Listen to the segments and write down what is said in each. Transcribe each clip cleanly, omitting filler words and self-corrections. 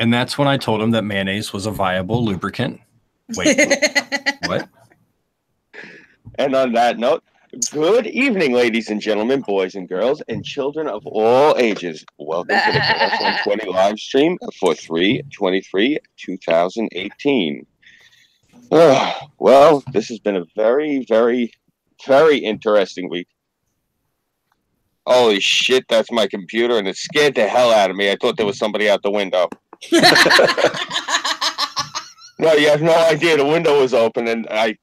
And that's when I told him that mayonnaise was a viable lubricant. Wait, what? And on that note, good evening, ladies and gentlemen, boys and girls, and children of all ages. Welcome to the CHAOS120 live stream for 3/23/2018. Well, this has been a very, very, very interesting week. Holy shit, that's my computer, and it scared the hell out of me. I thought there was somebody out the window. No, you have no idea. The window was open, and I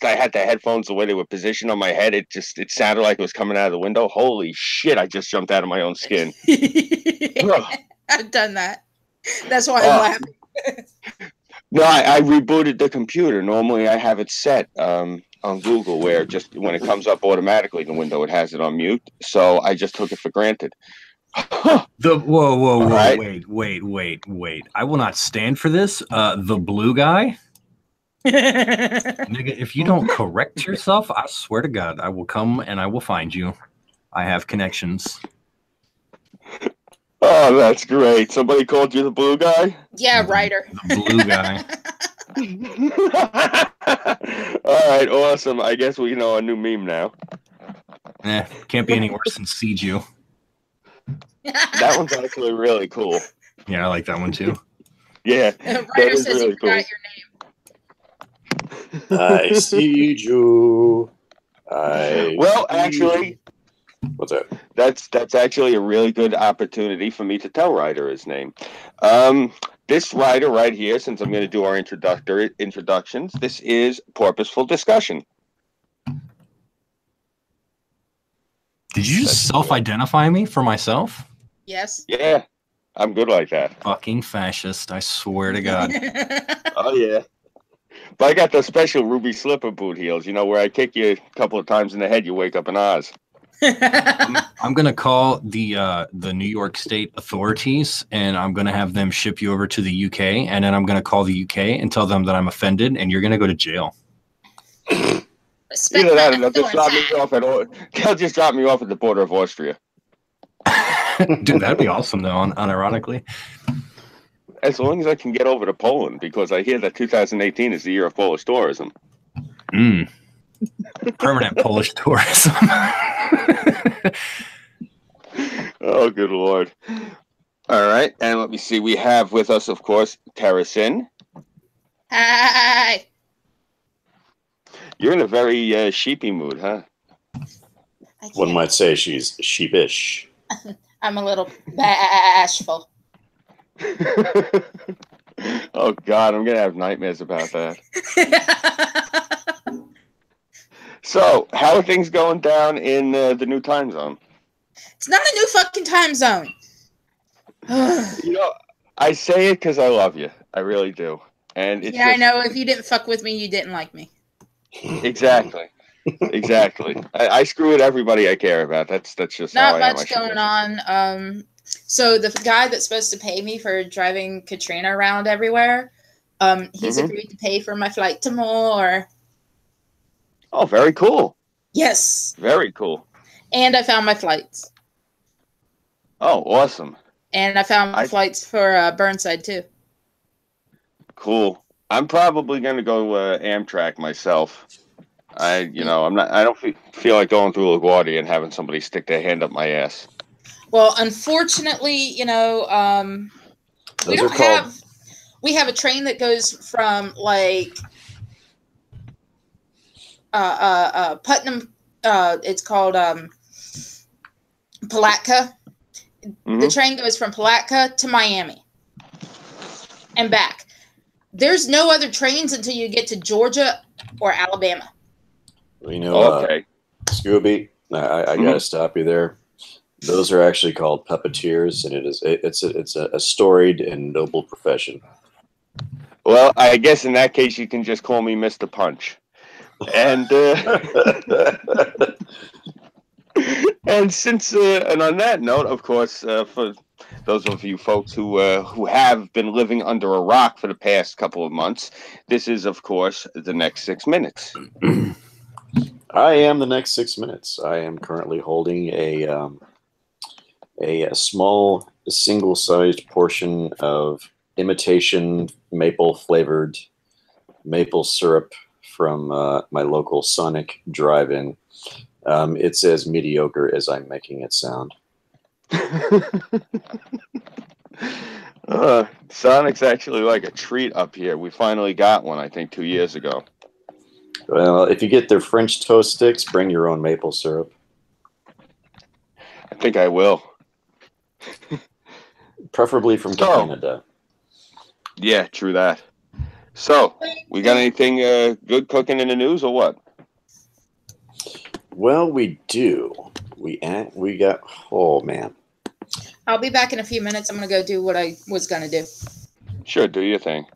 had the headphones the way they were positioned on my head. It sounded like it was coming out of the window. Holy shit, I just jumped out of my own skin. I've done that. That's why I'm laughing. No, I rebooted the computer. Normally I have it set on Google where just when it comes up automatically in the window, it has it on mute. So I just took it for granted. Whoa, right. Wait. I will not stand for this. The blue guy? Nigga, if you don't correct yourself, I swear to God, I will come and I will find you. I have connections. Oh, that's great. Somebody called you the blue guy? Yeah, writer. The blue guy. All right, awesome. I guess we know a new meme now. Can't be any worse than C0ULTEP. That one's actually really cool. Yeah, I like that one too. Yeah. Writer says really you forgot your name. I see you. Well, actually, what's that? That's actually a really good opportunity for me to tell Ryder his name. This Ryder right here, since I'm going to do our introductions, this is Purposeful Discussion. Did you just self-identify me for myself? Yes. Yeah, I'm good like that. Fucking fascist, I swear to God. Oh, yeah. But I got the special ruby slipper boot heels, where I kick you a couple of times in the head, you wake up in Oz. I'm going to call the New York State authorities, and I'm going to have them ship you over to the UK, and then I'm going to call the UK and tell them that I'm offended, and you're going to go to jail. Either that or they'll just drop me off at the border of Austria. Dude, that'd be awesome, though, unironically. As long as I can get over to Poland, because I hear that 2018 is the year of Polish tourism. Permanent Polish tourism. Oh, good Lord. All right, and let me see. We have with us, of course, Terracin. Hi. You're in a very sheepy mood, huh? One might say she's sheepish. I'm a little bashful. Oh, God, I'm going to have nightmares about that. So, how are things going down in the new time zone? It's not a new fucking time zone. I say it because I love you. I really do. And it's I know. If you didn't fuck with me, you didn't like me. Exactly. I screw with everybody I care about. That's just not how I am. Much going on. So the guy that's supposed to pay me for driving Katrina around everywhere, he's agreed to pay for my flight to more. Oh, very cool. Yes. Very cool. And I found my flights. Oh, awesome. And I found my flights for Burnside too. Cool. I'm probably going to go Amtrak myself. I don't feel like going through LaGuardia and having somebody stick their hand up my ass. Well, unfortunately, we have a train that goes from like Putnam. It's called Palatka. The train goes from Palatka to Miami and back. There's no other trains until you get to Georgia or Alabama. Okay. Scooby, I got to stop you there. Those are actually called puppeteers, and it's a storied and noble profession. Well, I guess in that case, you can just call me Mr. Punch. And and and on that note, of course, for those of you folks who have been living under a rock for the past couple of months, this is, of course, the next 6 minutes. I am the next 6 minutes. I am currently holding a small single-sized portion of imitation maple flavored maple syrup from my local Sonic drive-in. It's as mediocre as I'm making it sound. Sonic's actually like a treat up here. We finally got one, I think, 2 years ago. Well, if you get their French toast sticks, bring your own maple syrup. I think I will. Preferably from Canada. Yeah, true that. So, we got anything good cooking in the news or what? Well, we do. We got, oh man. I'll be back in a few minutes. I'm going to go do what I was going to do. Sure, do your thing.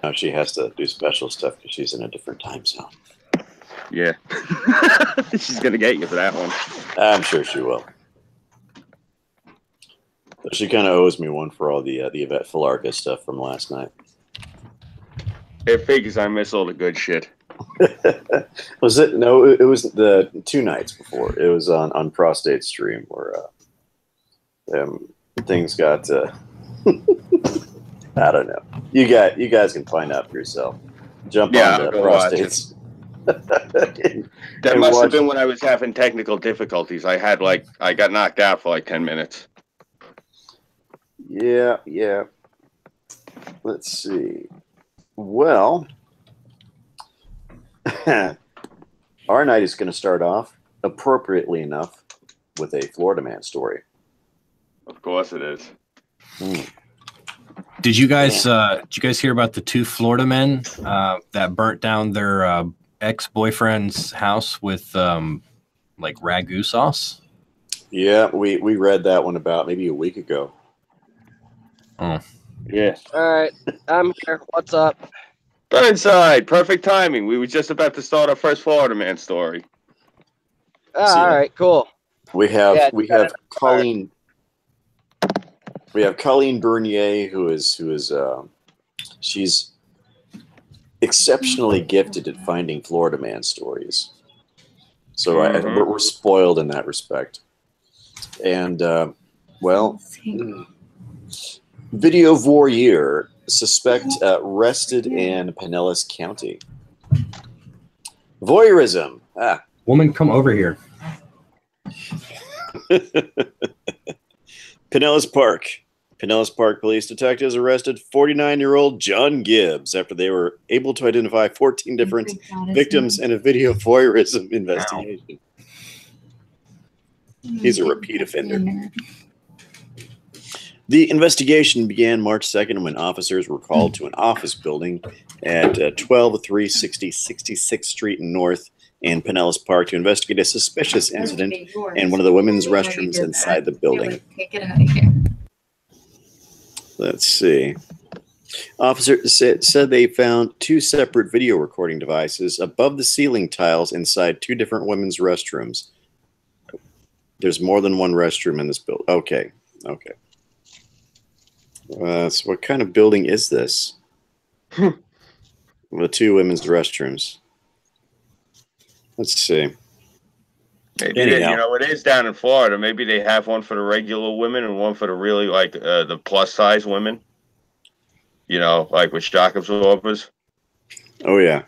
No, she has to do special stuff because she's in a different time zone. Yeah. She's going to get you for that one. I'm sure she will. She kind of owes me one for all the Yvette Filarka stuff from last night. It figures I miss all the good shit. Was it? No, it was the 2 nights before. It was on Prostate Stream where things got. I don't know. You guys can find out for yourself. Jump on the Prostates. That must have been when I was having technical difficulties. I got knocked out for like 10 minutes. Yeah. Let's see. Well, our night is going to start off, appropriately enough, with a Florida man story. Of course it is. Did you guys hear about the 2 Florida men that burnt down their ex-boyfriend's house with like ragu sauce? Yeah, we read that one about maybe a week ago. Oh. Yeah. All right, I'm here. What's up? Burnside, perfect timing. We were just about to start our first Florida man story. All right, cool. We have Colleen. We have Colleen Bernier, who is she's exceptionally gifted at finding Florida man stories. So we're spoiled in that respect. And video voyeur suspect arrested in Pinellas County. Voyeurism. Woman, come over here. Pinellas Park. Pinellas Park police detectives arrested 49-year-old John Gibbs after they were able to identify 14 different victims in a video voyeurism investigation. He's a repeat offender. The investigation began March 2nd when officers were called to an office building at 12360 66th Street North in Pinellas Park to investigate a suspicious incident in one of the women's restrooms inside the building. Get out of here. Let's see. Officers said they found 2 separate video recording devices above the ceiling tiles inside 2 different women's restrooms. There's more than one restroom in this building. Okay. So what kind of building is this? The 2 women's restrooms. Let's see. Maybe it is down in Florida. Maybe they have one for the regular women and one for the really the plus size women. Like with shock absorbers. Oh yeah.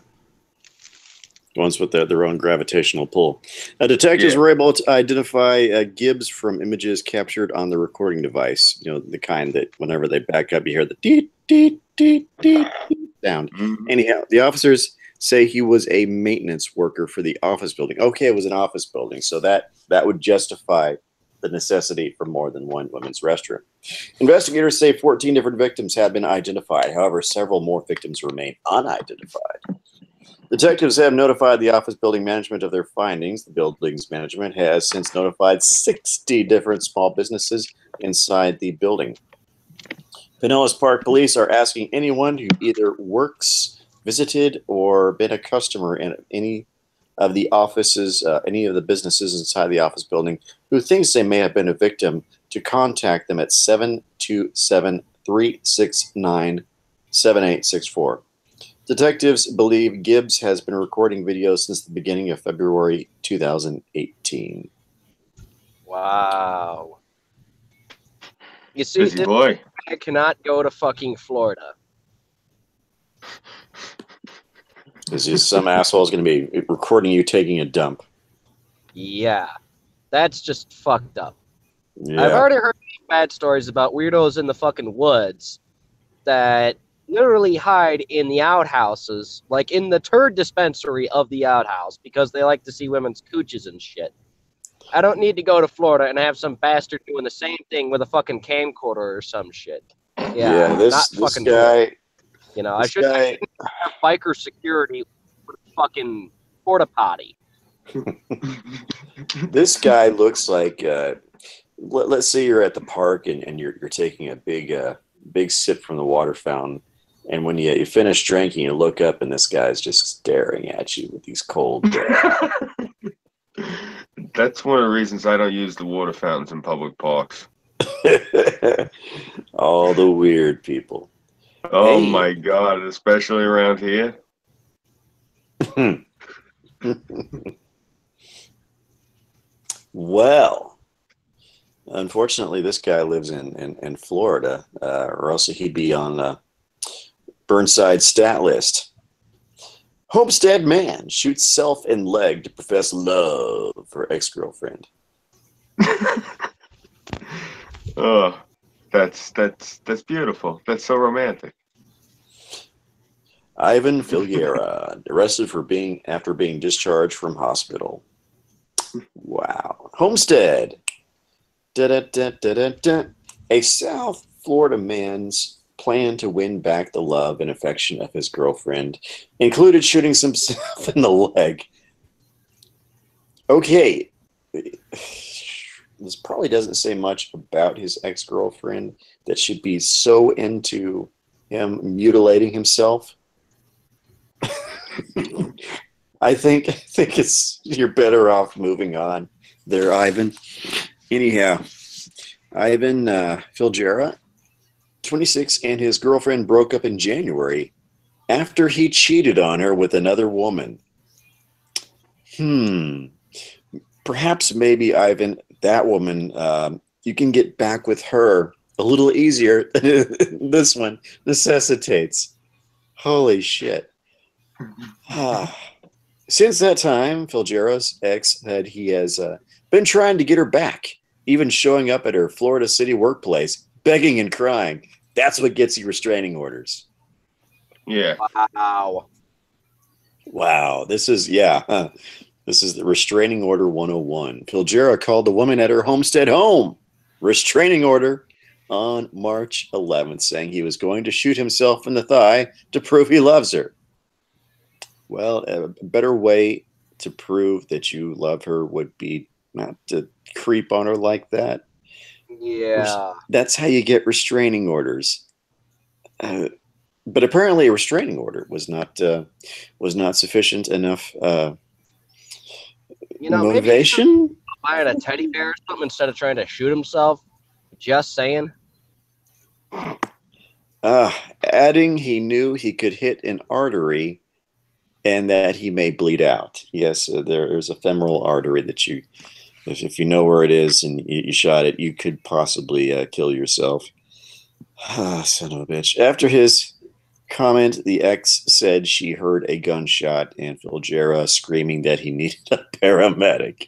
Ones with their own gravitational pull. Detectives were able to identify Gibbs from images captured on the recording device. The kind that whenever they back up, you hear the deet, deet, deet, deet, deet sound. Anyhow, the officers say he was a maintenance worker for the office building. Okay, it was an office building, so that would justify the necessity for more than one women's restroom. Investigators say 14 different victims had been identified. However, several more victims remain unidentified. Detectives have notified the office building management of their findings. The building's management has since notified 60 different small businesses inside the building. Pinellas Park police are asking anyone who either works, visited, or been a customer in any of the offices, any of the businesses inside the office building who thinks they may have been a victim to contact them at 727-369-7864. Detectives believe Gibbs has been recording videos since the beginning of February 2018. Wow. You see, Busy boy. I cannot go to fucking Florida. Is just some asshole's going to be recording you taking a dump. Yeah. That's just fucked up. Yeah. I've already heard bad stories about weirdos in the fucking woods that literally hide in the outhouses, like in the turd dispensary of the outhouse, because they like to see women's cooches and shit. I don't need to go to Florida and have some bastard doing the same thing with a fucking camcorder or some shit. Yeah, this guy, you know, I shouldn't have biker security with a fucking porta potty. This guy looks like. Let's say you're at the park and you're taking a big sip from the water fountain, and when you finish drinking, you look up and this guy's just staring at you with these cold. That's one of the reasons I don't use the water fountains in public parks. All the weird people. Oh my God, especially around here. Well, unfortunately, this guy lives in Florida, or else he'd be on Burnside's stat list. Homestead man shoots self in leg to profess love for ex-girlfriend. Oh, that's beautiful. That's so romantic. Ivan Figuera arrested after being discharged from hospital. Wow. Homestead. A South Florida man's plan to win back the love and affection of his girlfriend included shooting himself in the leg. Okay. This probably doesn't say much about his ex-girlfriend that should be so into him mutilating himself. I think you're better off moving on there, Ivan. Anyhow, Ivan Figuera, 26, and his girlfriend broke up in January after he cheated on her with another woman. Perhaps maybe, Ivan, that woman, you can get back with her a little easier than this one necessitates. Holy shit. Since that time, Figuera's ex said he has been trying to get her back, even showing up at her Florida City workplace, begging and crying. That's what gets you restraining orders. Yeah. Wow. This is the restraining order 101. Figuera called the woman at her homestead home. Restraining order on March 11th, saying he was going to shoot himself in the thigh to prove he loves her. Well, a better way to prove that you love her would be not to creep on her like that. Yeah. That's how you get restraining orders. But apparently a restraining order was not sufficient enough motivation. Maybe buying a teddy bear or something instead of trying to shoot himself. Just saying. Adding he knew he could hit an artery and that he may bleed out. Yes, there's a femoral artery that you, if you know where it is and you shot it, you could possibly kill yourself. Son of a bitch. After his comment, the ex said she heard a gunshot and Figuera screaming that he needed a paramedic.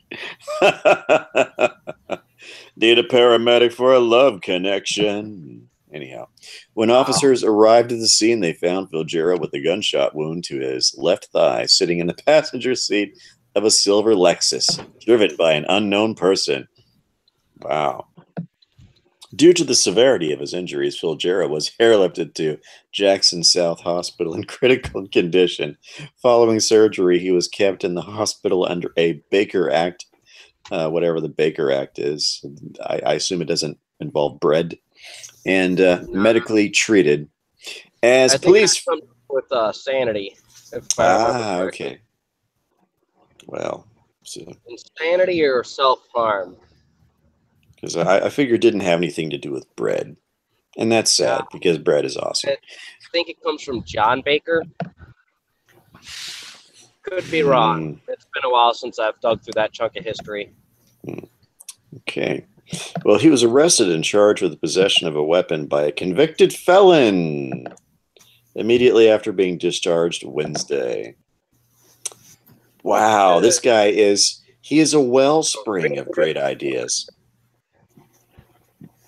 Need a paramedic for a love connection. Anyhow, when officers arrived at the scene, they found Figuera with a gunshot wound to his left thigh, sitting in the passenger seat of a silver Lexus, driven by an unknown person. Wow. Due to the severity of his injuries, Figuera was airlifted to Jackson South Hospital in critical condition. Following surgery, he was kept in the hospital under a Baker Act, whatever the Baker Act is. I assume it doesn't involve bread. And medically treated. As police with sanity. Okay. Well, so insanity or self-harm. Because I figured it didn't have anything to do with bread, and that's sad because bread is awesome. I think it comes from John Baker. Could be wrong. It's been a while since I've dug through that chunk of history. Okay. Well, he was arrested and charged with the possession of a weapon by a convicted felon immediately after being discharged Wednesday. Wow, this guy he is a wellspring of great ideas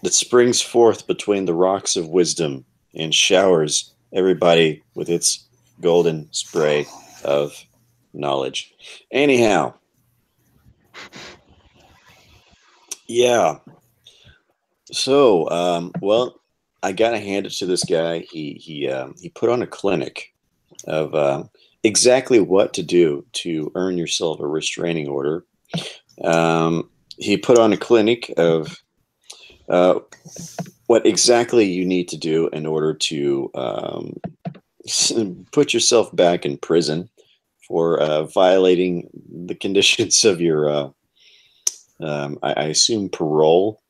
that springs forth between the rocks of wisdom and showers everybody with its golden spray of knowledge. Anyhow, yeah. So, well, I gotta hand it to this guy. He put on a clinic of exactly what to do to earn yourself a restraining order. He put on a clinic of what exactly you need to do in order to put yourself back in prison for violating the conditions of your, I assume, parole.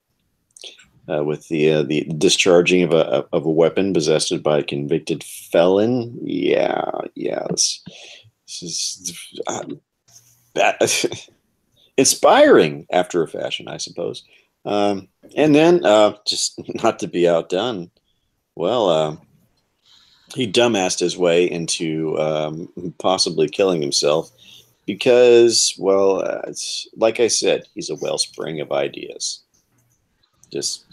With the discharging of a weapon possessed by a convicted felon. Yeah. This is inspiring after a fashion, I suppose. And then, just not to be outdone, well, he dumbassed his way into possibly killing himself because, well, it's like I said, he's a wellspring of ideas. Just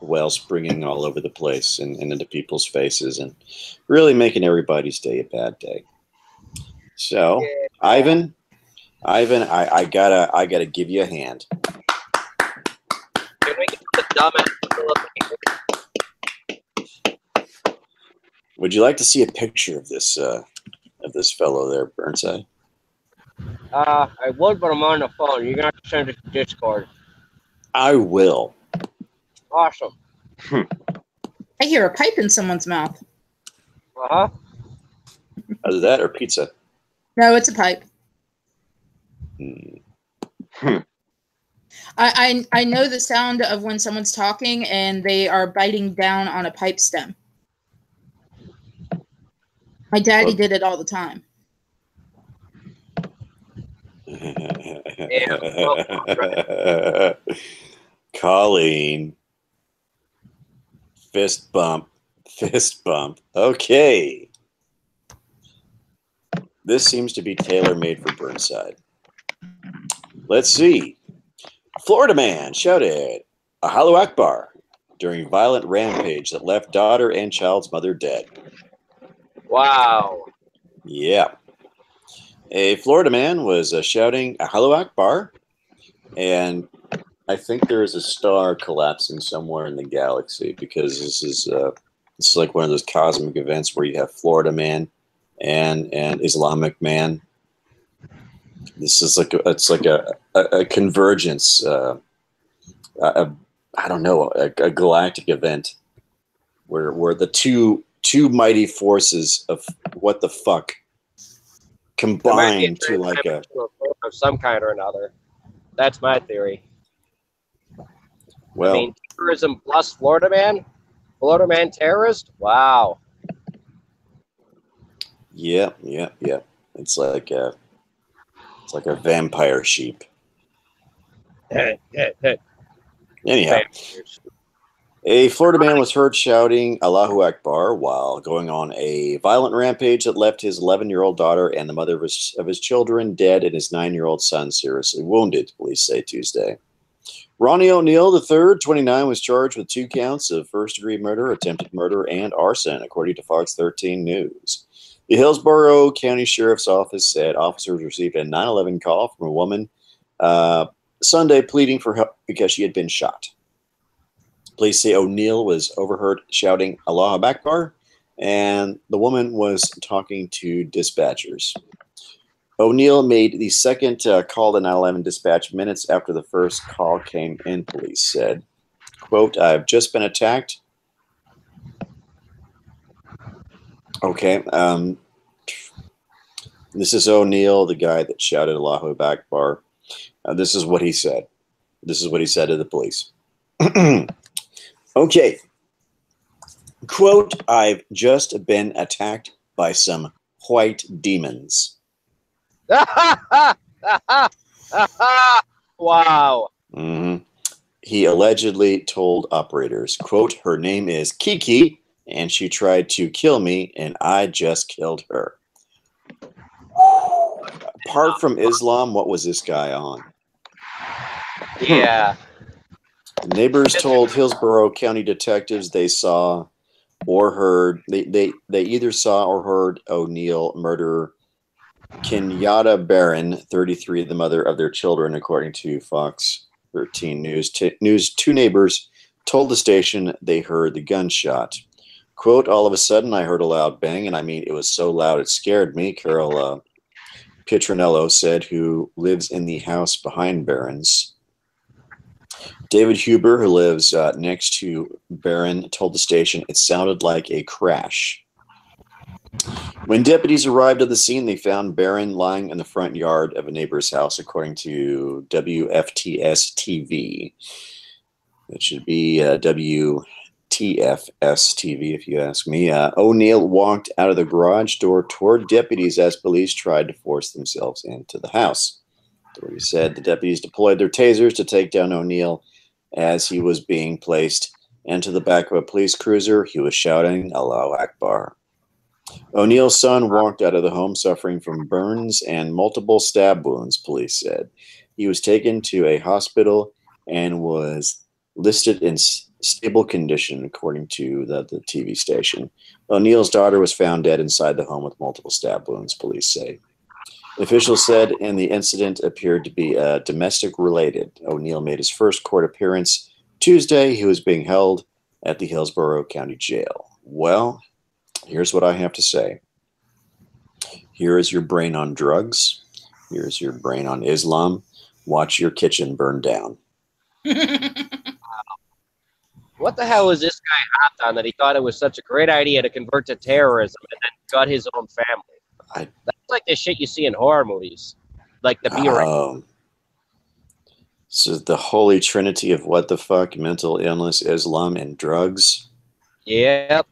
wellspringing all over the place and into people's faces and really making everybody's day a bad day. So, yeah. Ivan, I gotta give you a hand. Can we get the dumbass? Would you like to see a picture of this fellow there, Burnside? I would, but I'm on the phone. You're gonna have to send it to Discord. I will. Awesome. I hear a pipe in someone's mouth. Uh-huh. Either that or pizza. No, it's a pipe. I know the sound of when someone's talking and they are biting down on a pipe stem. My daddy did it all the time. Colleen. Fist bump. Okay. This seems to be tailor-made for Burnside. Let's see. Florida man shouted Allahu Akbar during violent rampage that left daughter and child's mother dead. Wow. Yeah. A Florida man was shouting Allahu Akbar, and I think there is a star collapsing somewhere in the galaxy because this is like one of those cosmic events where you have Florida man and Islamic man. This is like a convergence. I don't know, a galactic event where the two mighty forces of what the fuck combine to like a of some kind or another. That's my theory. Well, I mean, terrorism plus Florida man terrorist. Wow. Yeah. It's like a vampire sheep. Anyhow, a Florida man was heard shouting Allahu Akbar while going on a violent rampage that left his 11-year-old daughter and the mother of his children dead and his 9-year-old son seriously wounded, police say Tuesday. Ronnie O'Neill III, 29, was charged with 2 counts of first-degree murder, attempted murder, and arson, according to Fox 13 News. The Hillsborough County Sheriff's Office said officers received a 911 call from a woman Sunday pleading for help because she had been shot. Police say O'Neill was overheard shouting Allahu Akbar, and the woman was talking to dispatchers. O'Neill made the second call to 911 dispatch minutes after the first call came in, police said. Quote, I've just been attacked. Okay. This is O'Neill, the guy that shouted Allahu Akbar. This is what he said. This is what he said to the police. Okay. Quote, I've just been attacked by some white demons. Wow. Mm-hmm. He allegedly told operators, quote, "Her name is Kiki, and she tried to kill me, and I just killed her." Apart from Islam, what was this guy on? Yeah. Neighbors told Hillsborough County detectives they saw or heard, they either saw or heard O'Neill murder Kenyatta Barron, 33, the mother of their children, according to Fox 13 News. Two neighbors told the station they heard the gunshot. Quote, "All of a sudden, I heard a loud bang, and I mean, it was so loud it scared me," Carol Pietranello said, who lives in the house behind Barron's. David Huber, who lives next to Barron, told the station it sounded like a crash. When deputies arrived at the scene, they found Barron lying in the front yard of a neighbor's house, according to WFTS TV. It should be WTFS TV, if you ask me. O'Neill walked out of the garage door toward deputies as police tried to force themselves into the house. Authorities said the deputies deployed their tasers to take down O'Neill as he was being placed into the back of a police cruiser. He was shouting, "Allahu Akbar." O'Neill's son walked out of the home suffering from burns and multiple stab wounds, police said. He was taken to a hospital and was listed in stable condition, according to the TV station. O'Neill's daughter was found dead inside the home with multiple stab wounds, police say. Officials said and the incident appeared to be domestic related. O'Neill made his first court appearance Tuesday. He was being held at the Hillsborough County Jail. Well, here's what I have to say. Here is your brain on drugs. Here's your brain on Islam. Watch your kitchen burn down. What the hell was this guy hopped on that he thought it was such a great idea to convert to terrorism and then gut his own family? That's like the shit you see in horror movies, like the B-rated. So the holy trinity of what the fuck? Mental illness, Islam, and drugs? Yep.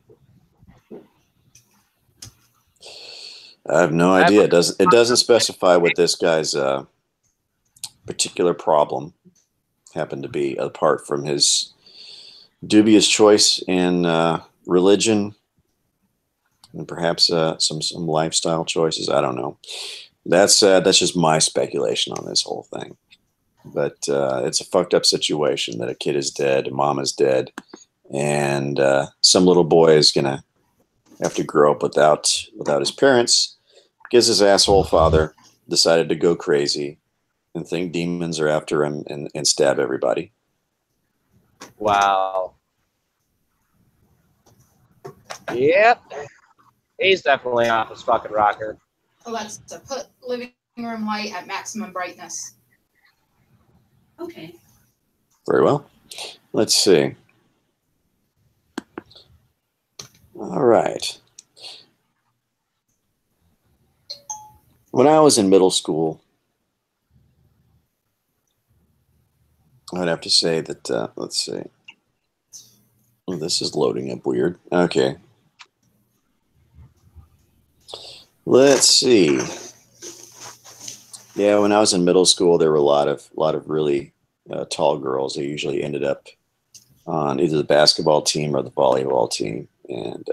I have no idea. It doesn't specify what this guy's particular problem happened to be, apart from his dubious choice in religion and perhaps some lifestyle choices. I don't know. That's just my speculation on this whole thing. But it's a fucked up situation that a kid is dead, a mom is dead, and some little boy is gonna have to grow up without his parents because his asshole father decided to go crazy and think demons are after him and stab everybody. Wow. Yep. He's definitely off his fucking rocker. Alexa, put living room light at maximum brightness. Okay. Very well. Let's see. All right. When I was in middle school, I'd have to say that, let's see. Oh, this is loading up weird. Okay. Let's see. Yeah, when I was in middle school, there were a lot of really tall girls. They usually ended up on either the basketball team or the volleyball team. And,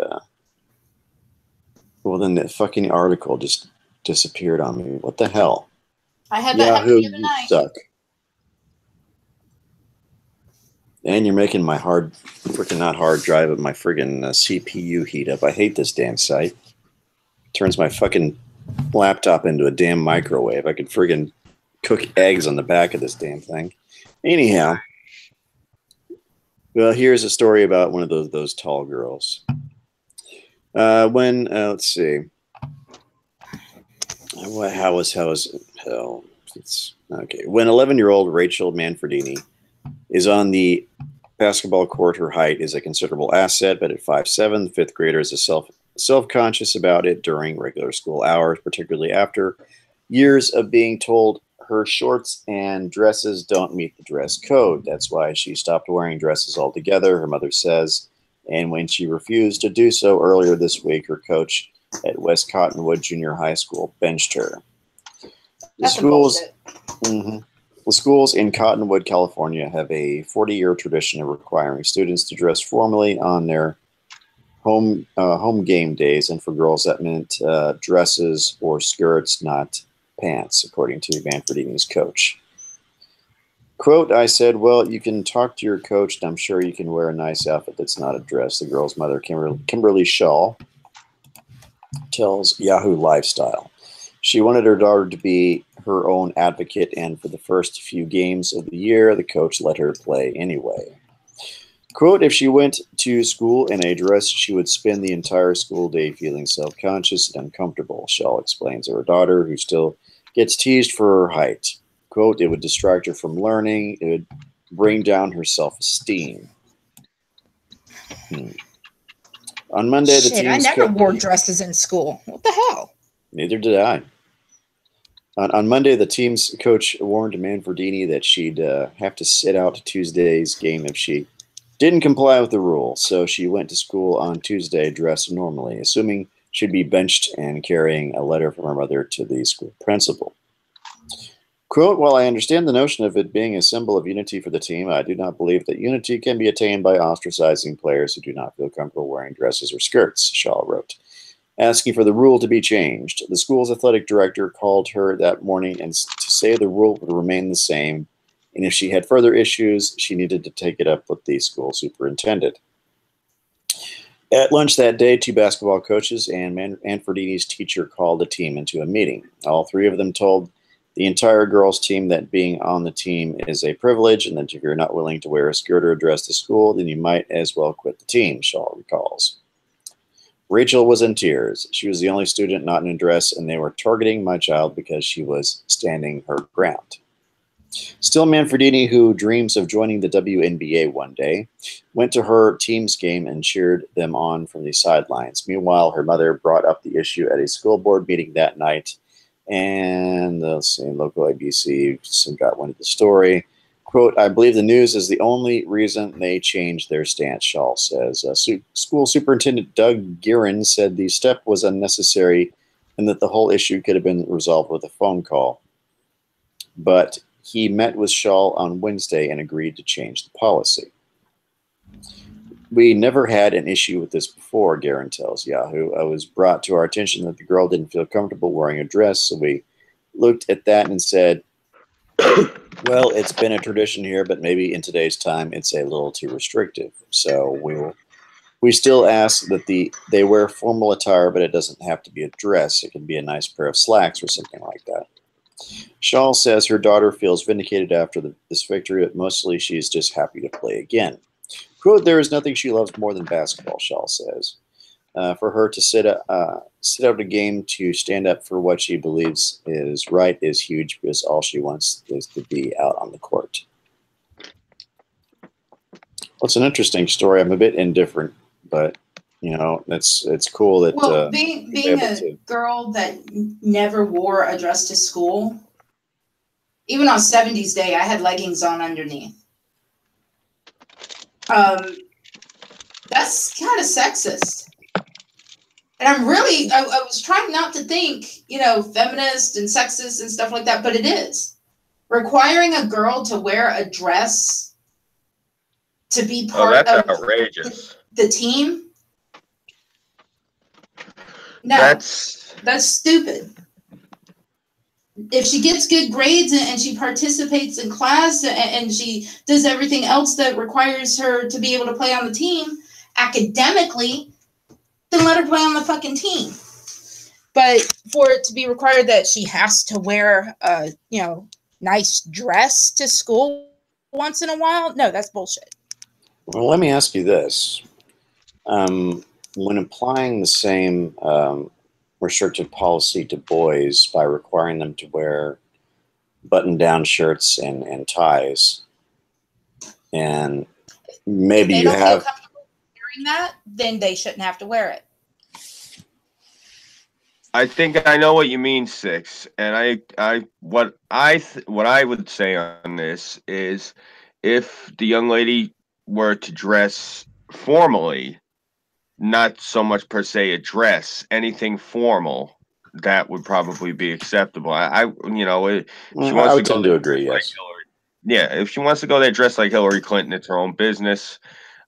well, then the fucking article just disappeared on me. What the hell? I had that happen the other night. Suck. And you're making my freaking not hard drive, but my friggin' CPU heat up. I hate this damn site. Turns my fucking laptop into a damn microwave. I could friggin' cook eggs on the back of this damn thing. Anyhow, well, here's a story about one of those tall girls. Let's see. How is it's okay. When 11-year-old Rachel Manfredini is on the basketball court, her height is a considerable asset, but at 5'7", the fifth grader is self-conscious about it during regular school hours, particularly after years of being told her shorts and dresses don't meet the dress code. That's why she stopped wearing dresses altogether, her mother says. And when she refused to do so earlier this week, her coach at West Cottonwood Junior High School benched her. The The schools in Cottonwood, California have a 40-year tradition of requiring students to dress formally on their home game days, and for girls that meant dresses or skirts, not pants, according to Manfredini's coach. Quote, I said, well, you can talk to your coach, and I'm sure you can wear a nice outfit that's not a dress. The girl's mother, Kimberly Shaw, tells Yahoo Lifestyle. She wanted her daughter to be her own advocate, and for the first few games of the year, the coach let her play anyway. Quote, if she went to school in a dress, she would spend the entire school day feeling self-conscious and uncomfortable, Shaw explains to her daughter, who still gets teased for her height. Quote, it would distract her from learning. It would bring down her self-esteem. On Monday, the team's I never wore dresses in school. What the hell? Neither did I. On Monday, the team's coach warned Manfredini that she'd have to sit out Tuesday's game if she didn't comply with the rule. So she went to school on Tuesday dressed normally, assuming she'd be benched and carrying a letter from her mother to the school principal. Quote, while I understand the notion of it being a symbol of unity for the team, I do not believe that unity can be attained by ostracizing players who do not feel comfortable wearing dresses or skirts, Shaw wrote, asking for the rule to be changed. The school's athletic director called her that morning and to say the rule would remain the same, and if she had further issues, she needed to take it up with the school superintendent. At lunch that day, two basketball coaches and Manfredini's teacher called the team into a meeting. All three of them told the entire girls' team that being on the team is a privilege, and that if you're not willing to wear a skirt or a dress to school, then you might as well quit the team, Shaw recalls. Rachel was in tears. She was the only student not in a dress, and they were targeting my child because she was standing her ground. Still, Manfredini, who dreams of joining the WNBA one day, went to her team's game and cheered them on from the sidelines. Meanwhile, her mother brought up the issue at a school board meeting that night, and the same local ABC got wind of the story. Quote, I believe the news is the only reason they changed their stance, Shaw says. School Superintendent Doug Guerin said the step was unnecessary and that the whole issue could have been resolved with a phone call. But he met with Shaw on Wednesday and agreed to change the policy. We never had an issue with this before, Guerin tells Yahoo. It was brought to our attention that the girl didn't feel comfortable wearing a dress, so we looked at that and said, well, it's been a tradition here, but maybe in today's time it's a little too restrictive. So we still ask that they wear formal attire, but it doesn't have to be a dress. It can be a nice pair of slacks or something like that. Shaw says her daughter feels vindicated after this victory, but mostly she's just happy to play again. Quote, there is nothing she loves more than basketball, Shaw says. For her to sit out a game to stand up for what she believes is right is huge, because all she wants is to be out on the court. Well, it's an interesting story. I'm a bit indifferent, but you know, it's cool that being a girl that never wore a dress to school, even on 70s Day, I had leggings on underneath. That's kind of sexist. And I was trying not to think, you know, feminist and sexist and stuff like that, but it is. Requiring a girl to wear a dress to be part of outrageous. The team. No, that's stupid. If she gets good grades and she participates in class and she does everything else that requires her to be able to play on the team academically, then let her play on the fucking team. But for it to be required that she has to wear a, you know, nice dress to school once in a while, no, that's bullshit. Well, let me ask you this. When applying the same restrictive policy to boys by requiring them to wear button-down shirts and ties, and maybe if they you don't have feel comfortable wearing that, then they shouldn't have to wear it. I think I know what you mean, Six. And what I would say on this is, if the young lady were to dress formally, not so much per se a dress, anything formal, that would probably be acceptable. She wants I would to go tend to agree, yes. regular Yeah, if she wants to go there dressed like Hillary Clinton, it's her own business.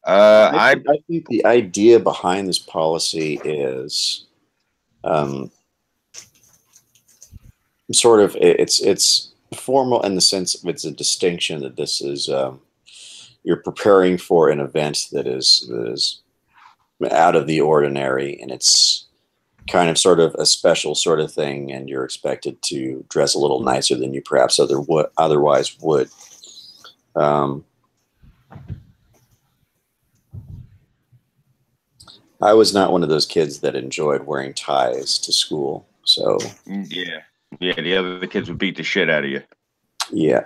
I think the idea behind this policy is sort of it's formal in the sense of it's a distinction that this is you're preparing for an event that is out of the ordinary, and it's kind of sort of a special sort of thing, and you're expected to dress a little nicer than you perhaps otherwise would. I was not one of those kids that enjoyed wearing ties to school, so yeah, the other kids would beat the shit out of you. Yeah.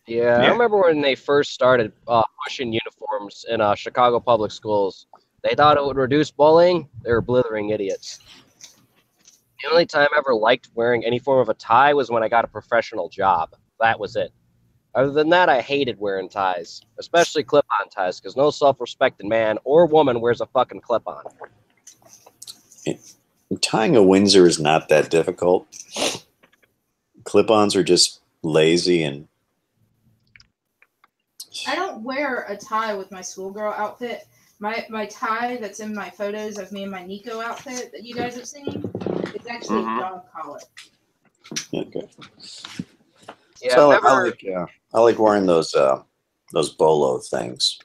Yeah, I remember when they first started pushing uniforms in Chicago public schools. They thought it would reduce bullying. They were blithering idiots. The only time I ever liked wearing any form of a tie was when I got a professional job. That was it. Other than that, I hated wearing ties, especially clip-on ties, because no self-respecting man or woman wears a fucking clip-on. Tying a Windsor is not that difficult. Clip-ons are just lazy and... I don't wear a tie with my schoolgirl outfit. My tie that's in my photos of me and my Nico outfit that you guys have seen is actually a dog collar. Okay. Yeah, So I like wearing those bolo things.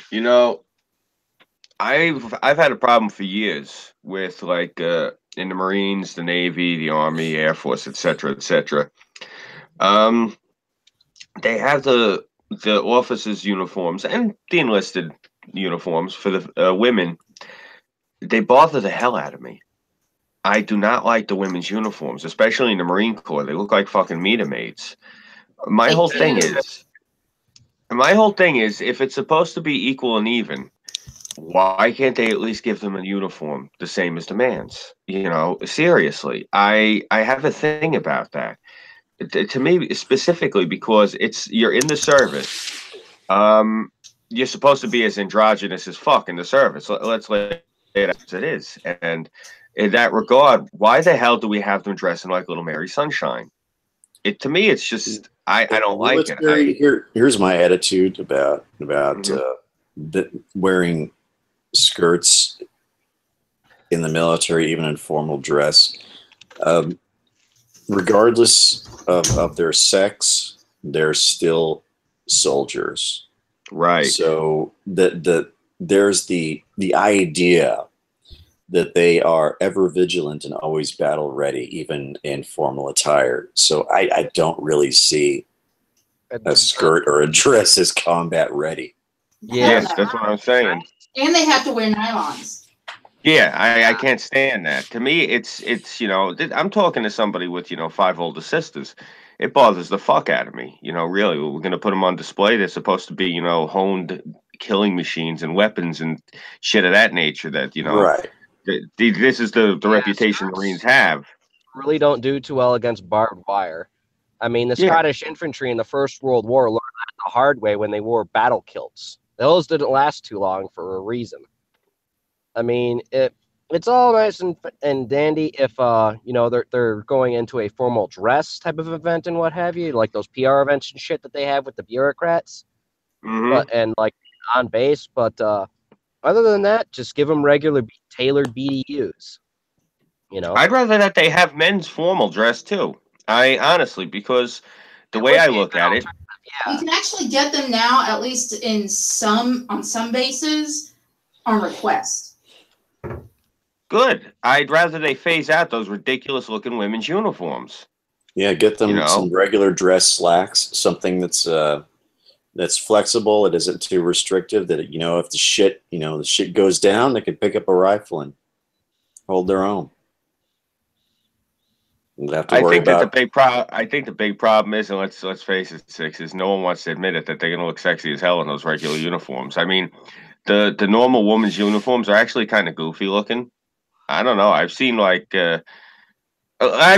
You know, I've had a problem for years with like in the Marines, the Navy, the Army, Air Force, etc., etc. They have the officers' uniforms and the enlisted uniforms for the women. They bother the hell out of me. I do not like the women's uniforms, especially in the Marine Corps. They look like fucking meter maids. My whole thing is, if it's supposed to be equal and even, why can't they at least give them a uniform the same as the man's? You know, seriously, I have a thing about that. To me, specifically, because you're in the service. You're supposed to be as androgynous as fuck in the service. Let's lay it as it is. And in that regard, why the hell do we have them dressing like Little Mary Sunshine? To me, it's just I don't like it. Here's my attitude about wearing skirts in the military, even in formal dress. Regardless of their sex, they're still soldiers, right? So there's the idea that they are ever vigilant and always battle ready, even in formal attire. So I don't really see a skirt or a dress as combat ready. Yes, that's what I'm saying. And they have to wear nylons. Yeah, I can't stand that. To me, it's you know, I'm talking to somebody with 5 older sisters. It bothers the fuck out of me. Really, we're gonna put them on display. They're supposed to be honed killing machines and weapons and shit of that nature. That right. This is the reputation Marines have. Really don't do too well against barbed wire. I mean, the Scottish infantry in the First World War learned that the hard way when they wore battle kilts. Those didn't last too long for a reason. I mean, it's all nice and dandy if they're going into a formal dress type of event and what have you, like those PR events and shit that they have with the bureaucrats, and like on base. But other than that, just give them regular tailored BDUs. I'd rather that they have men's formal dress too. I honestly, because the way I look at it, you can actually get them now, at least on some bases, on request. Good. I'd rather they phase out those ridiculous looking women's uniforms. Yeah, get them some regular dress slacks, something that's flexible. It isn't too restrictive. That if the shit goes down, they can pick up a rifle and hold their own. I think the big problem is, and let's face it, Six, is no one wants to admit it, that they're gonna look sexy as hell in those regular uniforms. I mean, the normal woman's uniforms are actually kind of goofy looking. I don't know. I've seen I've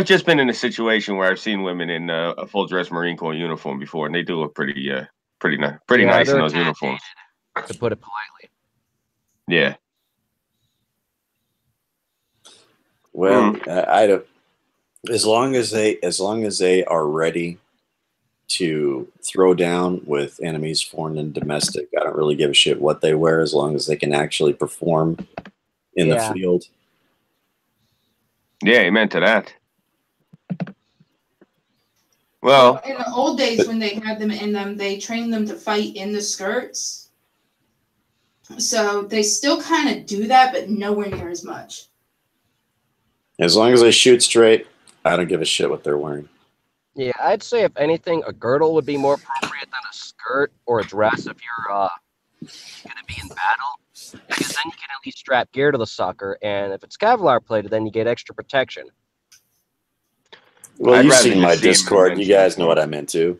just been in a situation where I've seen women in a full dress Marine Corps uniform before, and they do look pretty nice in those uniforms. To put it politely. Yeah. Well, I don't. As long as they are ready to throw down with enemies, foreign and domestic. I don't really give a shit what they wear as long as they can actually perform in the field. Yeah, amen to that. Well, in the old days when they had them in them, they trained them to fight in the skirts. So they still kind of do that, but nowhere near as much. As long as they shoot straight, I don't give a shit what they're wearing. Yeah, I'd say if anything, a girdle would be more appropriate than a skirt or a dress if you're going to be in battle, because then you can at least strap gear to the sucker, and if it's Kevlar plated, then you get extra protection. Well, you've seen my Discord. You guys know what I'm into.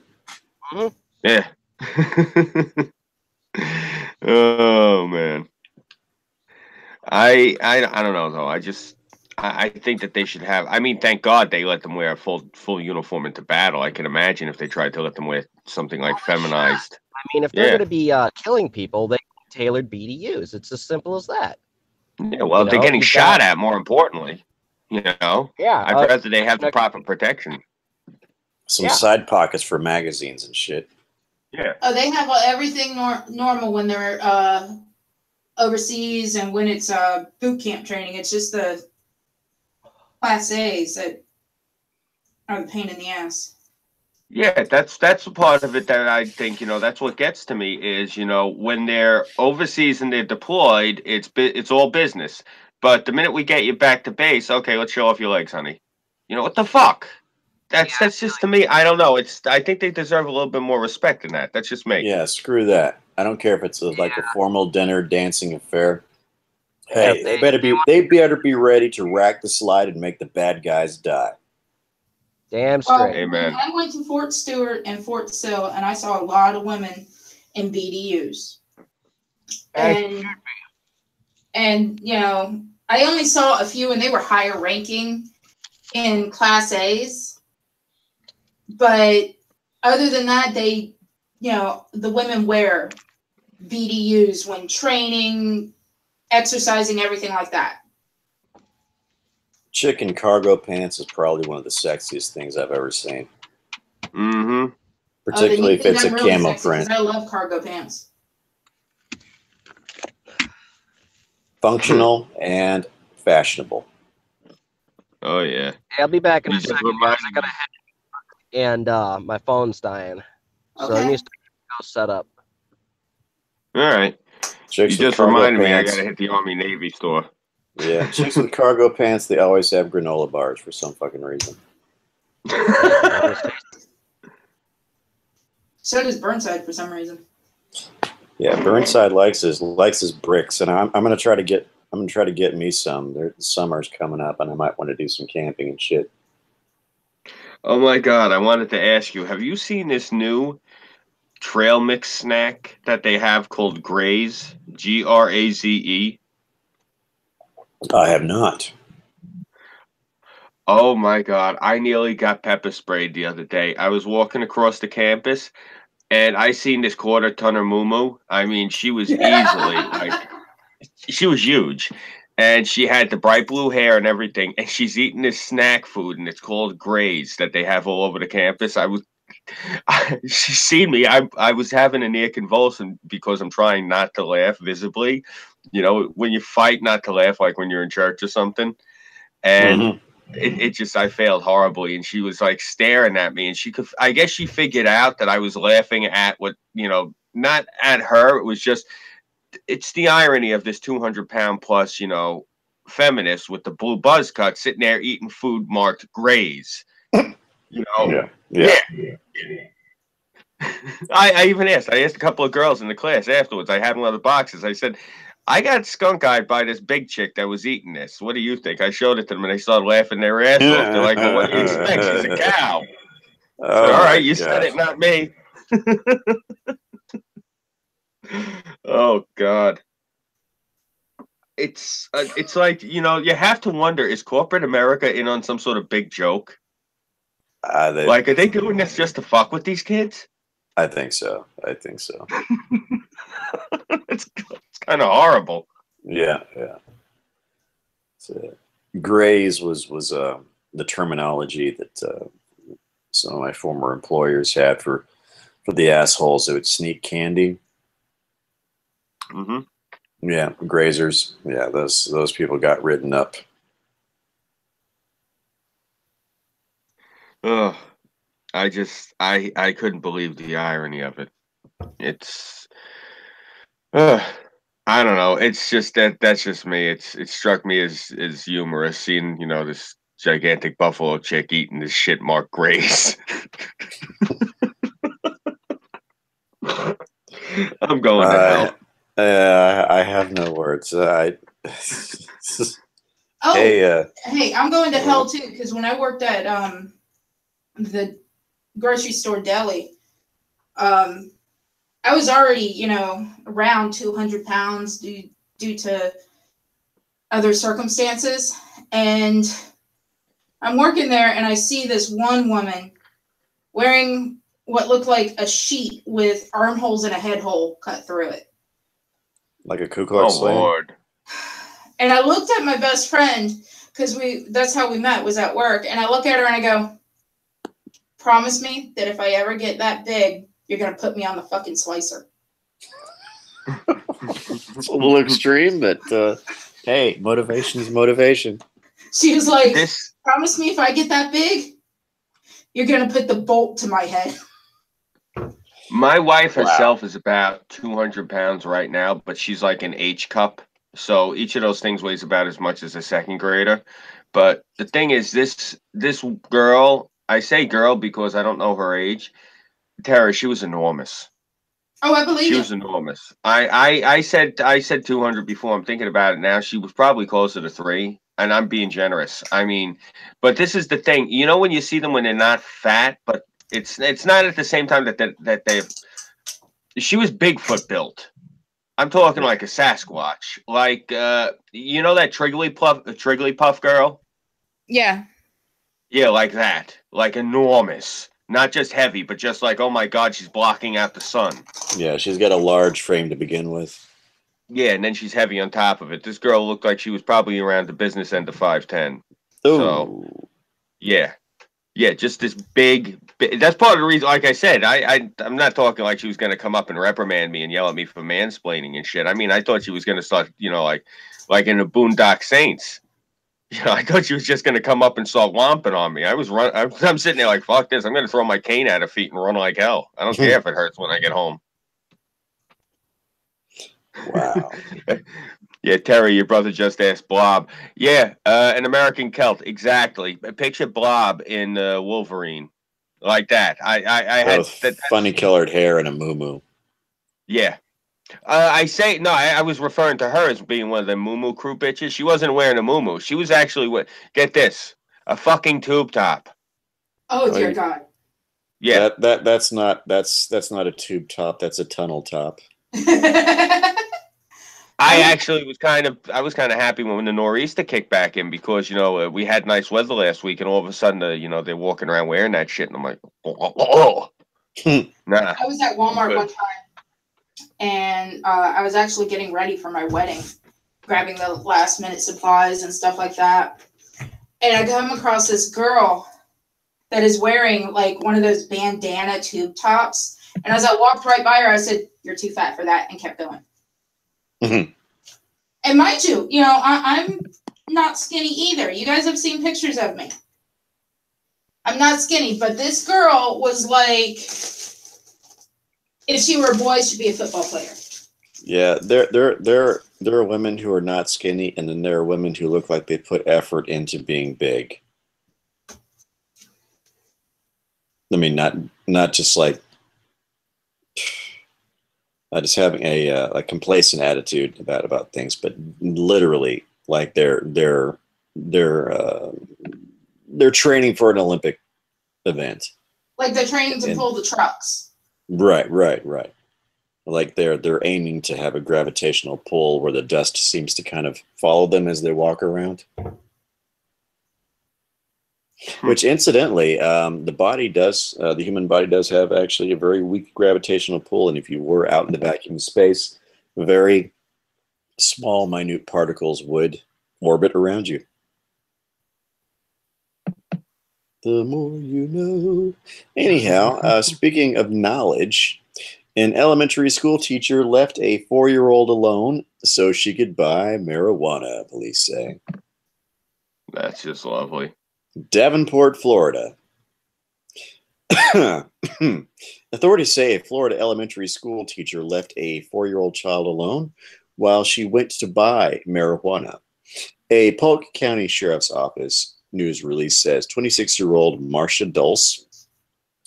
Mm-hmm. Yeah. Oh man. I don't know though. I think that they should have. I mean, thank God they let them wear a full uniform into battle. I can imagine if they tried to let them wear something like feminized. I mean, if they're going to be killing people, they tailored BDUs. It's as simple as that. Yeah. Well, if they're getting shot at, more importantly, yeah, I'd rather they have the proper protection. Some side pockets for magazines and shit. Yeah. Oh, they have everything normal when they're overseas and when it's boot camp training. It's just the Class A's that are the pain in the ass. Yeah, that's a part of it that I think, that's what gets to me is, when they're overseas and they're deployed, it's all business. But the minute we get you back to base, okay, let's show off your legs, honey. What the fuck? That's just to me. I don't know. I think they deserve a little bit more respect than that. That's just me. Yeah, screw that. I don't care if it's like a formal dinner, dancing affair. Hey, they better be ready to rack the slide and make the bad guys die. Damn straight. Amen. I went to Fort Stewart and Fort Sill, and I saw a lot of women in BDUs. And I only saw a few, and they were higher ranking in Class A's. But other than that, the women wear BDUs when training, exercising, everything like that. Chicken cargo pants is probably one of the sexiest things I've ever seen. Mm-hmm. Particularly if it's a really camo print. I love cargo pants. Functional and fashionable. Oh yeah. I'll be back in a second, guys. I gotta head, and my phone's dying, so I need to go set up. All right. You just reminded me I gotta hit the Army Navy store. Yeah, chicks with cargo pants, they always have granola bars for some fucking reason. So does Burnside for some reason. Yeah, Burnside likes his bricks, and I'm gonna try to get me some. Summer's coming up, and I might want to do some camping and shit. Oh my God! I wanted to ask you: have you seen this new trail mix snack that they have called Graze? Graze. I have not. Oh my God! I nearly got pepper sprayed the other day. I was walking across the campus, and I seen this quarter-tonner moo-moo. I mean, she was easily she was huge, and she had the bright blue hair and everything. And she's eating this snack food, and it's called Graze that they have all over the campus. She seen me. I was having a near convulsion because I'm trying not to laugh visibly. When you fight not to laugh, like when you're in church or something, and. I failed horribly, and she was like staring at me, and I guess she figured out that I was laughing at what, not at her. It was just, it's the irony of this 200-pound plus, feminist with the blue buzz cut sitting there eating food marked Graze, Yeah. I even asked a couple of girls in the class afterwards. I had one of the boxes. I said, I got skunk-eyed by this big chick that was eating this. What do you think? I showed it to them, and they started laughing their ass off. They're like, well, what do you expect? She's a cow. Oh, all right, you said it, not me. Oh, God. It's like, you have to wonder, is corporate America in on some sort of big joke? Are they doing this just to fuck with these kids? I think so. It's kind of horrible. Yeah. Graze was the terminology that some of my former employers had for the assholes that would sneak candy. Mm-hmm. Yeah, grazers. Yeah, those people got written up. Ugh. I couldn't believe the irony of it. It's, I don't know. It's just that's just me. It struck me as humorous seeing, you know, this gigantic buffalo chick eating this shit Mark Grace. I'm going to hell. I have no words. Hey, I'm going to hell too, because when I worked at the grocery store deli, I was already, you know, around 200 pounds due to other circumstances. And I'm working there and I see this one woman wearing what looked like a sheet with armholes and a head hole cut through it. Like a Ku Klux Klan? Oh, Lord. And I looked at my best friend, because that's how we met, was at work. And I look at her and I go, promise me that if I ever get that big, you're going to put me on the fucking slicer. It's a little extreme, but hey, motivation is motivation. She was like, promise me if I get that big, you're going to put the bolt to my head. My wife herself is about 200 pounds right now, but she's like an H cup. So each of those things weighs about as much as a second grader. But the thing is, this girl, I say girl because I don't know her age. Tara, she was enormous. Oh, I believe she was enormous. I said 200 before. I'm thinking about it now. She was probably closer to 3, and I'm being generous. I mean, but this is the thing. You know, when you see them when they're not fat, but it's not at the same time that they. She was Bigfoot built. I'm talking like a Sasquatch, like you know that Trigglypuff girl. Yeah. Yeah, like that, like enormous. Not just heavy, but just like, oh my God, she's blocking out the sun. Yeah, she's got a large frame to begin with. Yeah, and then she's heavy on top of it. This girl looked like she was probably around the business end of 5'10". Ooh. So, yeah, just this big. That's part of the reason. Like I said, I'm not talking like she was going to come up and reprimand me and yell at me for mansplaining and shit. I mean, I thought she was going to start, you know, like in the Boondock Saints. You know, I thought she was just going to come up and start whomping on me. I'm sitting there like, fuck this. I'm going to throw my cane at her feet and run like hell. I don't care if it hurts when I get home. Wow. Yeah, Terry, your brother just asked Blob. Yeah, an American Celt. Exactly. Picture Blob in Wolverine. Like that. I had that, funny colored hair and a moo-moo. Yeah. I was referring to her as being one of the moo-moo crew bitches. She wasn't wearing a moo-moo. She was actually, get this, a fucking tube top. Oh, dear God. Yeah. That's not a tube top. That's a tunnel top. I was kind of happy when the nor'easter kicked back in because, you know, we had nice weather last week and all of a sudden, you know, they're walking around wearing that shit and I'm like, oh. Nah. I was at Walmart one time. And I was actually getting ready for my wedding, grabbing the last minute supplies and stuff like that. And I come across this girl that is wearing like one of those bandana tube tops. And as I walked right by her, I said, "You're too fat for that," and kept going. Mm-hmm. And mind you, you know, I'm not skinny either. You guys have seen pictures of me. I'm not skinny, but this girl was like, if she were a boy, she'd be a football player. Yeah, there are women who are not skinny, and then there are women who look like they put effort into being big. I mean, not just like just having a complacent attitude about things, but literally like they're training for an Olympic event. Like they're training to pull the trucks. Right. Like they're aiming to have a gravitational pull where the dust seems to kind of follow them as they walk around. Which, incidentally, the human body does have actually a very weak gravitational pull, and if you were out in the vacuum space, very small, minute particles would orbit around you. The more you know. Anyhow, speaking of knowledge, an elementary school teacher left a 4-year-old alone so she could buy marijuana, police say. That's just lovely. Davenport, Florida. Authorities say a Florida elementary school teacher left a 4-year-old child alone while she went to buy marijuana. A Polk County Sheriff's Office news release says 26-year-old Marcia Dulce,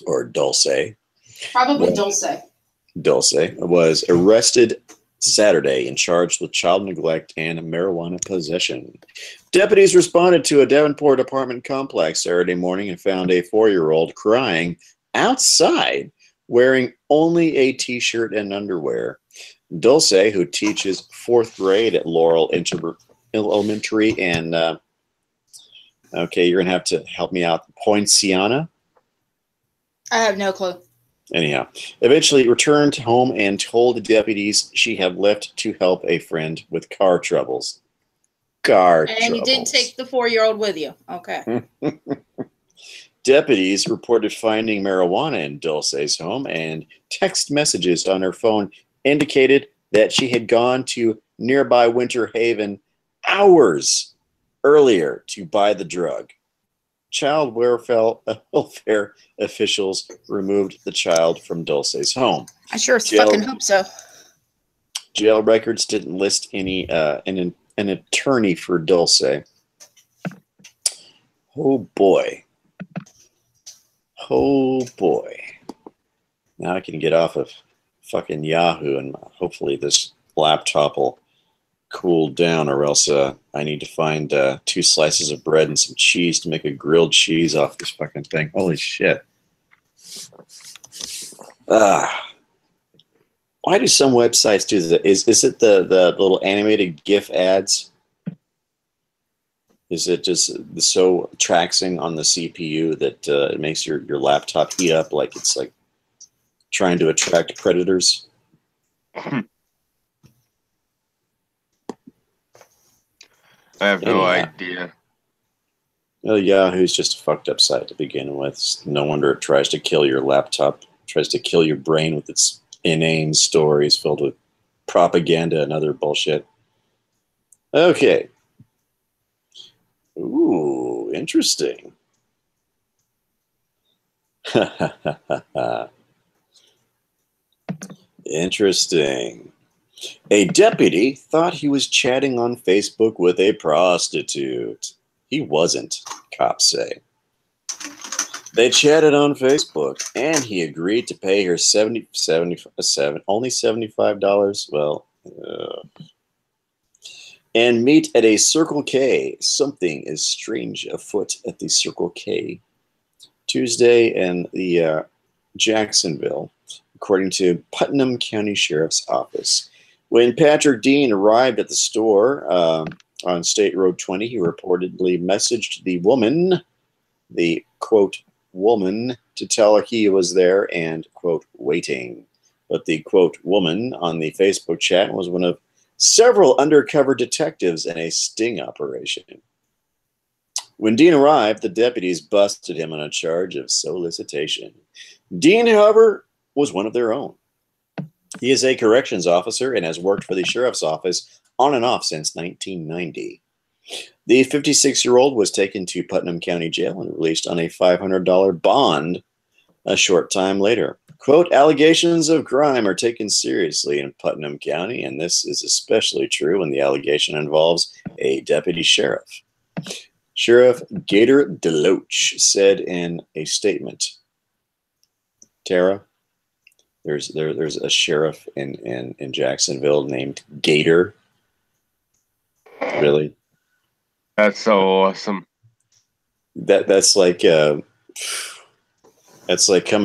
or Dulce. Probably Dulce. Dulce was arrested Saturday and charged with child neglect and marijuana possession. Deputies responded to a Davenport apartment complex Saturday morning and found a 4-year-old crying outside wearing only a t-shirt and underwear. Dulce, who teaches 4th grade at Laurel Elementary and okay, you're gonna have to help me out. Poinciana? I have no clue. Anyhow, eventually returned home and told the deputies she had left to help a friend with car troubles. And you did take the 4-year-old with you. Okay. Deputies reported finding marijuana in Dulce's home, and text messages on her phone indicated that she had gone to nearby Winter Haven hours earlier to buy the drug. Child welfare officials removed the child from Dulce's home. I sure fucking hope so. Jail records didn't list any an attorney for Dulce. Oh boy. Oh boy. Now I can get off of fucking Yahoo and hopefully this laptop will cool down, or else I need to find 2 slices of bread and some cheese to make a grilled cheese off this fucking thing. Holy shit. Why do some websites do that? Is it the little animated GIF ads? Is it just so taxing on the CPU that it makes your laptop heat up like it's like trying to attract predators? I have no idea. Well, Yahoo's just a fucked up site to begin with. No wonder it tries to kill your laptop, tries to kill your brain with its inane stories filled with propaganda and other bullshit. Okay. Ooh, interesting. Interesting. A deputy thought he was chatting on Facebook with a prostitute. He wasn't, cops say. They chatted on Facebook, and he agreed to pay her only $75. Well, and meet at a Circle K. Something is strange afoot at the Circle K. Tuesday in the Jacksonville, according to Putnam County Sheriff's Office. When Patrick Dean arrived at the store on State Road 20, he reportedly messaged the woman, the quote, woman, to tell her he was there and, quote, waiting. But the, quote, woman on the Facebook chat was one of several undercover detectives in a sting operation. When Dean arrived, the deputies busted him on a charge of solicitation. Dean, however, was one of their own. He is a corrections officer and has worked for the sheriff's office on and off since 1990. The 56-year-old was taken to Putnam County Jail and released on a $500 bond a short time later. Quote, allegations of crime are taken seriously in Putnam County, and this is especially true when the allegation involves a deputy sheriff. Sheriff Gator Deloach said in a statement, Tara, there's a sheriff in Jacksonville named Gator. Really? That's so awesome. That's like coming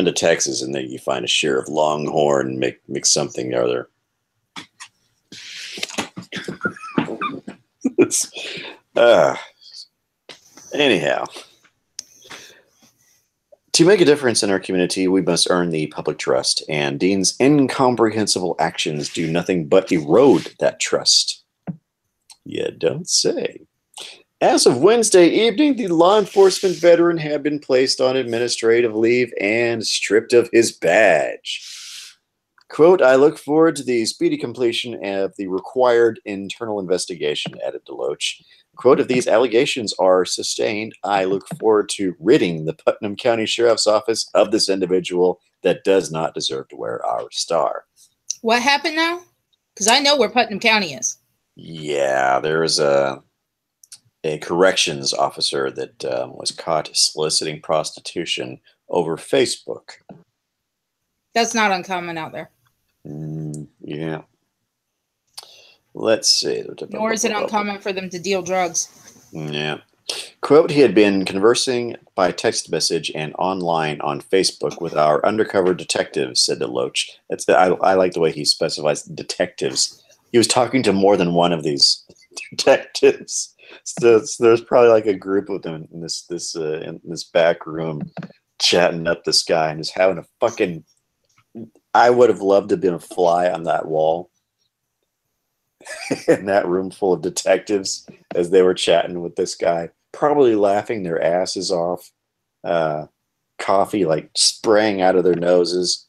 to Texas and then you find a sheriff Longhorn and make something or other. Anyhow, to make a difference in our community, we must earn the public trust, and Dean's incomprehensible actions do nothing but erode that trust. You don't say. As of Wednesday evening, the law enforcement veteran had been placed on administrative leave and stripped of his badge. Quote, I look forward to the speedy completion of the required internal investigation, added DeLoach. Quote, if these allegations are sustained, I look forward to ridding the Putnam County Sheriff's Office of this individual that does not deserve to wear our star. What happened now? Because I know where Putnam County is. Yeah, there was a corrections officer that was caught soliciting prostitution over Facebook. That's not uncommon out there. Yeah. Let's see. Nor is it uncommon for them to deal drugs. Yeah. Quote, he had been conversing by text message and online on Facebook with our undercover detectives, said DeLoach. I like the way he specifies detectives. He was talking to more than one of these detectives. So there's probably like a group of them in this back room chatting up this guy and just having a fucking... I would have loved to have been a fly on that wall in that room full of detectives as they were chatting with this guy, probably laughing their asses off, coffee like spraying out of their noses.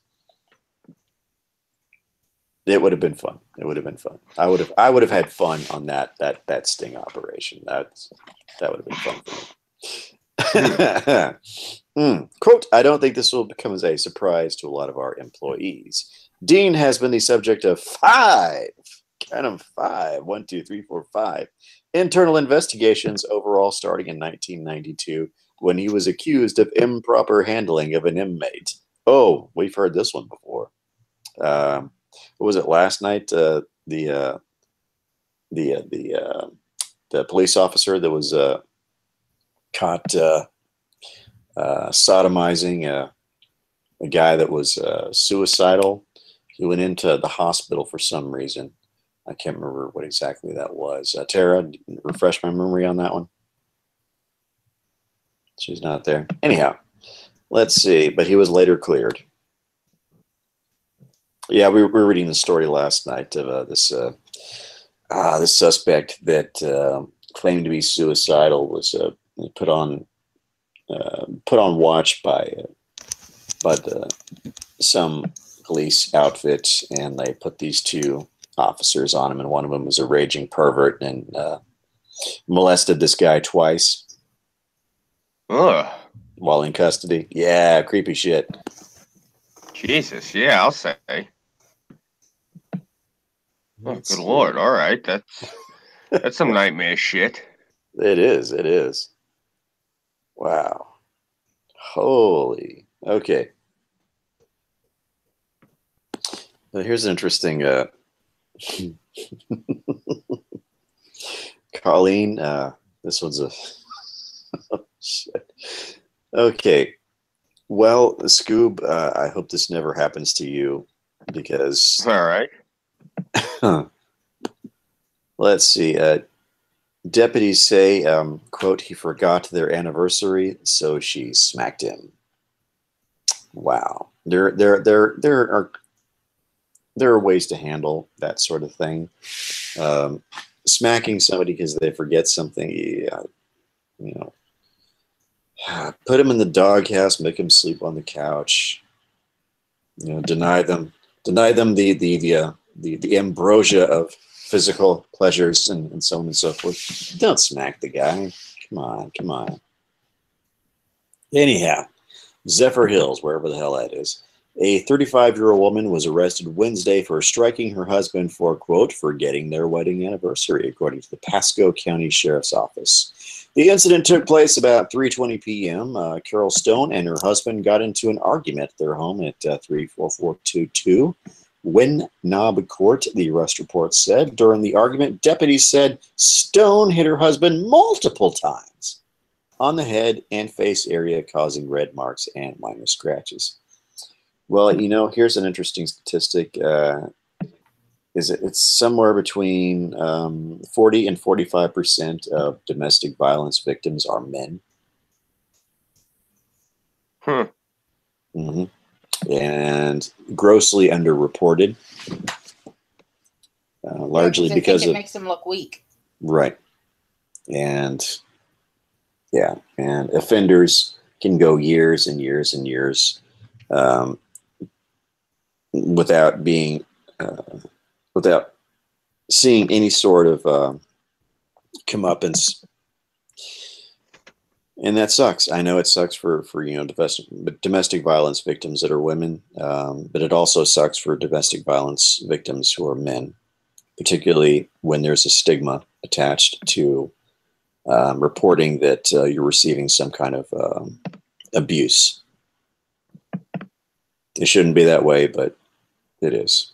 It would have been fun. It would have been fun. I would have had fun on that sting operation. That would have been fun for me. Quote, I don't think this will become as a surprise to a lot of our employees. Dean has been the subject of 5, 1, 2, 3, 4, 5 internal investigations overall starting in 1992 when he was accused of improper handling of an inmate. Oh, we've heard this one before. What was it last night? The police officer that was caught sodomizing a guy that was suicidal. He went into the hospital for some reason. I can't remember what exactly that was. Tara, refresh my memory on that one. She's not there. Anyhow, let's see. But he was later cleared. Yeah, we were reading the story last night of this suspect that claimed to be suicidal was put on watch by some police outfit, and they put these 2 officers on him, and one of them was a raging pervert and molested this guy twice. Ugh. While in custody. Yeah, creepy shit. Jesus, yeah, I'll say. Oh, good Lord, all right. That's some nightmare shit. It is. Wow. Holy. Okay. Now here's an interesting Colleen, this one's a oh, shit. Okay. Well, Scoob, I hope this never happens to you because all right. Let's see. Deputies say, quote, he forgot their anniversary, so she smacked him. Wow. There are ways to handle that sort of thing. Smacking somebody because they forget something, put them in the doghouse, make them sleep on the couch. Deny them the ambrosia of physical pleasures and so on and so forth. Don't smack the guy. Come on. Anyhow, Zephyr Hills, wherever the hell that is. A 35-year-old woman was arrested Wednesday for striking her husband for, quote, forgetting their wedding anniversary, according to the Pasco County Sheriff's Office. The incident took place about 3:20 p.m. Carol Stone and her husband got into an argument at their home at 34422 Win Knob Court, the arrest report said. During the argument, deputies said Stone hit her husband multiple times on the head and face area, causing red marks and minor scratches. Well, here's an interesting statistic. It's somewhere between 40 and 45% of domestic violence victims are men. Mm-hmm. And grossly underreported, largely because it makes them look weak. Right. And Yeah, and offenders can go years and years and years without being without seeing any sort of comeuppance, and that sucks. I know it sucks for domestic violence victims that are women, but it also sucks for domestic violence victims who are men, particularly when there's a stigma attached to reporting that you're receiving some kind of abuse. It shouldn't be that way, but it is.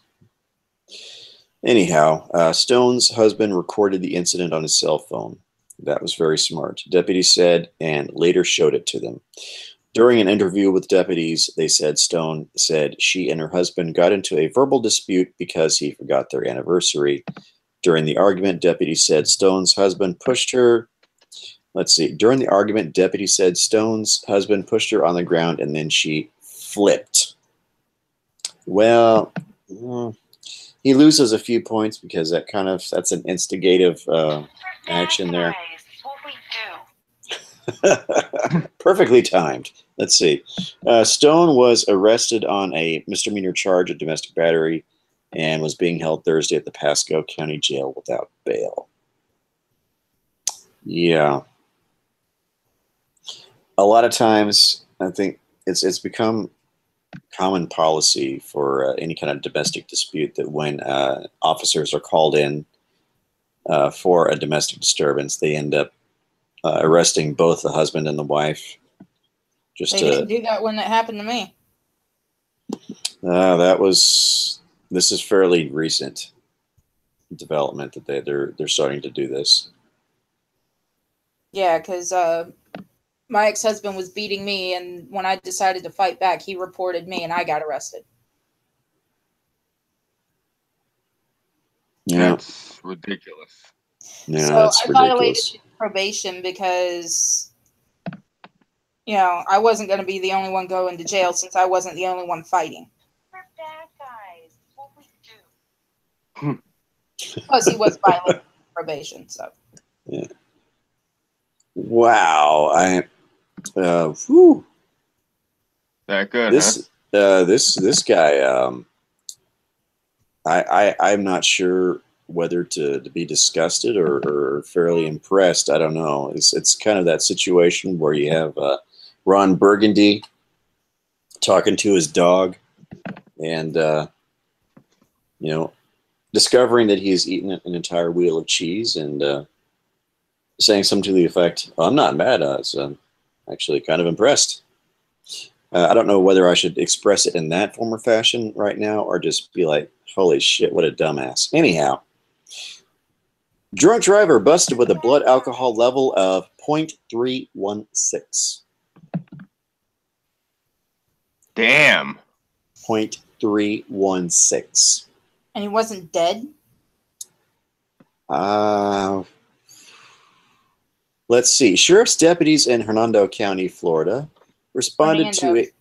Anyhow, Stone's husband recorded the incident on his cell phone. That was very smart. Deputies said, and later showed it to them. During an interview with deputies, they said Stone said she and her husband got into a verbal dispute because he forgot their anniversary. During the argument, deputies said Stone's husband pushed her. Let's see. During the argument, deputies said Stone's husband pushed her on the ground and then she flipped. Well, he loses a few points because that's an instigative action there. Perfectly timed. Let's see. Stone was arrested on a misdemeanor charge of domestic battery and was being held Thursday at the Pasco County Jail without bail. Yeah. A lot of times, I think it's become common policy for any kind of domestic dispute that when officers are called in for a domestic disturbance, they end up arresting both the husband and the wife. Just they didn't do that when it happened to me. This is fairly recent development that they're starting to do this. Yeah, because my ex-husband was beating me, and when I decided to fight back, he reported me, and I got arrested. Yeah, that's ridiculous. Yeah, so that's I violated ridiculous. his probation because, I wasn't going to be the only one going to jail since I wasn't the only one fighting. We're bad guys. What we do. Plus, he was violating probation, so. Yeah. Wow. Whew. That good, This guy, I'm not sure whether to be disgusted or fairly impressed. I don't know. It's kind of that situation where you have Ron Burgundy talking to his dog and, discovering that he has eaten an entire wheel of cheese and saying something to the effect, I'm not mad. I'm actually kind of impressed. I don't know whether I should express it in that form or fashion right now or just be like, holy shit, what a dumbass. Anyhow, drunk driver busted with a blood alcohol level of 0.316. Damn. 0.316. And he wasn't dead? Let's see. Sheriff's deputies in Hernando County, Florida, responded to it.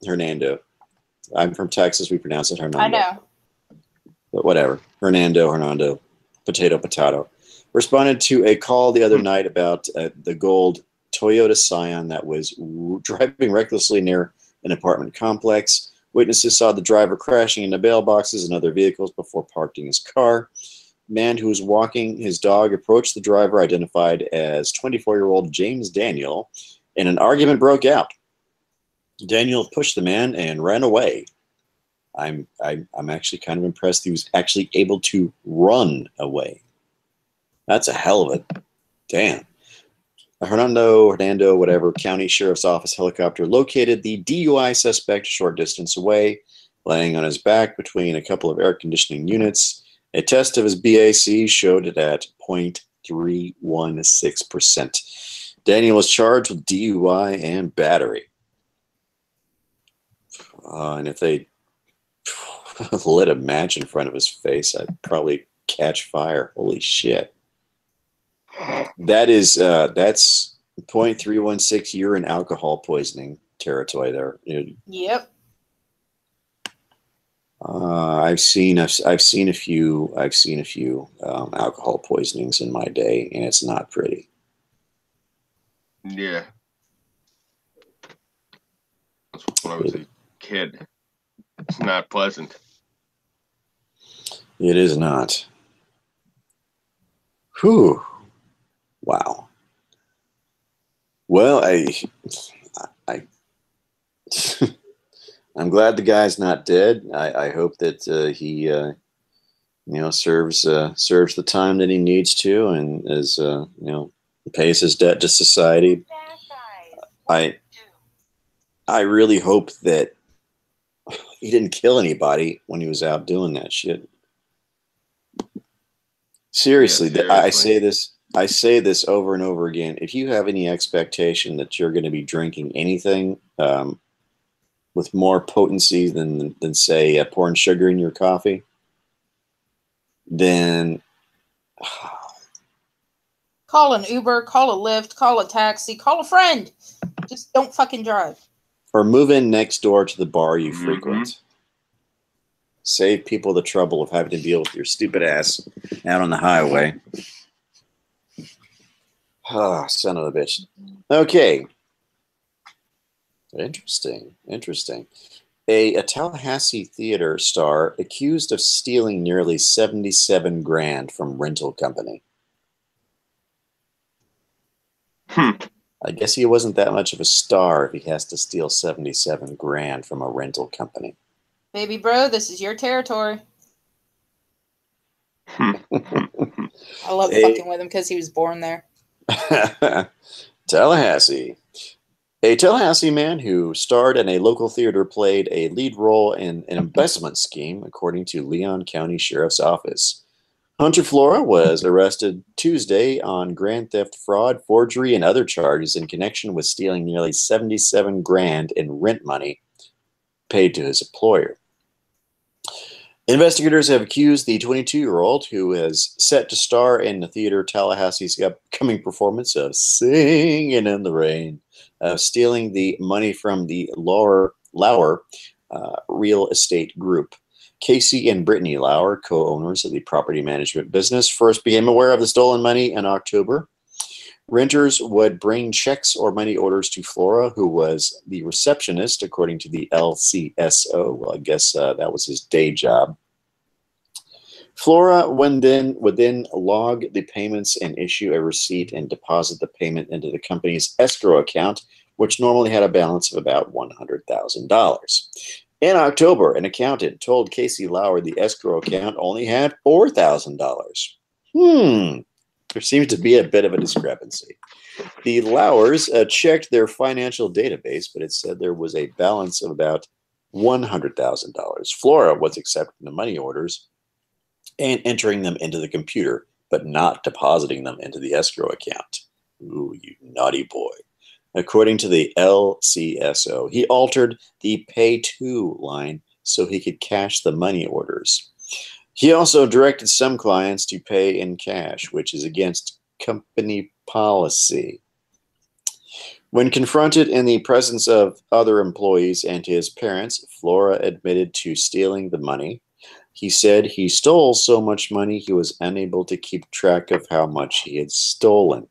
Hernando. I'm from Texas. We pronounce it Hernando. I know. But whatever. Hernando. Potato. Responded to a call the other night about the gold Toyota Scion that was driving recklessly near an apartment complex. Witnesses saw the driver crashing into mailboxes and other vehicles before parking his car. Man who was walking his dog approached the driver, identified as 24-year-old James Daniel, and an argument broke out. Daniel pushed the man and ran away. I'm actually kind of impressed he was actually able to run away. That's a hell of a damn. Hernando, whatever, County Sheriff's Office helicopter located the DUI suspect a short distance away, laying on his back between a couple of air conditioning units. A test of his BAC showed it at 0.316%. Daniel was charged with DUI and battery. And if they lit a match in front of his face, I'd probably catch fire. Holy shit. That's 0.316 urine alcohol poisoning territory there. Yep. I've seen a few alcohol poisonings in my day, and it's not pretty. Yeah. That's when I was a kid. It's not pleasant. It is not. Whew. Wow. Well, I'm glad the guy's not dead. I hope that he serves the time that he needs to, and is pays his debt to society. I really hope that he didn't kill anybody when he was out doing that shit. Seriously, I say this over and over again. If you have any expectation that you're going to be drinking anything with more potency than say pouring sugar in your coffee, then call an Uber, call a Lyft, call a taxi, call a friend. Just don't fucking drive. Or move in next door to the bar you frequent. Save people the trouble of having to deal with your stupid ass out on the highway. Ah, son of a bitch. Okay. Interesting. A Tallahassee theater star accused of stealing nearly 77 grand from rental company. I guess he wasn't that much of a star if he has to steal 77 grand from a rental company. Baby bro, this is your territory. I love fucking with him because he was born there. Tallahassee. A Tallahassee man who starred in a local theater played a lead role in an investment scheme, according to Leon County Sheriff's Office. Hunter Flora was arrested Tuesday on grand theft, fraud, forgery, and other charges in connection with stealing nearly 77 grand in rent money paid to his employer. Investigators have accused the 22-year-old, who is set to star in the theater Tallahassee's upcoming performance of Singing in the Rain, of stealing the money from the Lauer Real Estate Group. Casey and Brittany Lauer, co-owners of the property management business, first became aware of the stolen money in October. Renters would bring checks or money orders to Flora, who was the receptionist, according to the LCSO. Well, I guess that was his day job. Flora would then log the payments and issue a receipt and deposit the payment into the company's escrow account, which normally had a balance of about $100,000. In October, an accountant told Casey Lauer the escrow account only had $4,000. There seems to be a bit of a discrepancy. The Lauers checked their financial database, but it said there was a balance of about $100,000. Flora was accepting the money orders and entering them into the computer, but not depositing them into the escrow account. Ooh, you naughty boy. According to the LCSO, he altered the pay to line so he could cash the money orders. He also directed some clients to pay in cash, which is against company policy. When confronted in the presence of other employees and his parents, Flora admitted to stealing the money. He said he stole so much money he was unable to keep track of how much he had stolen.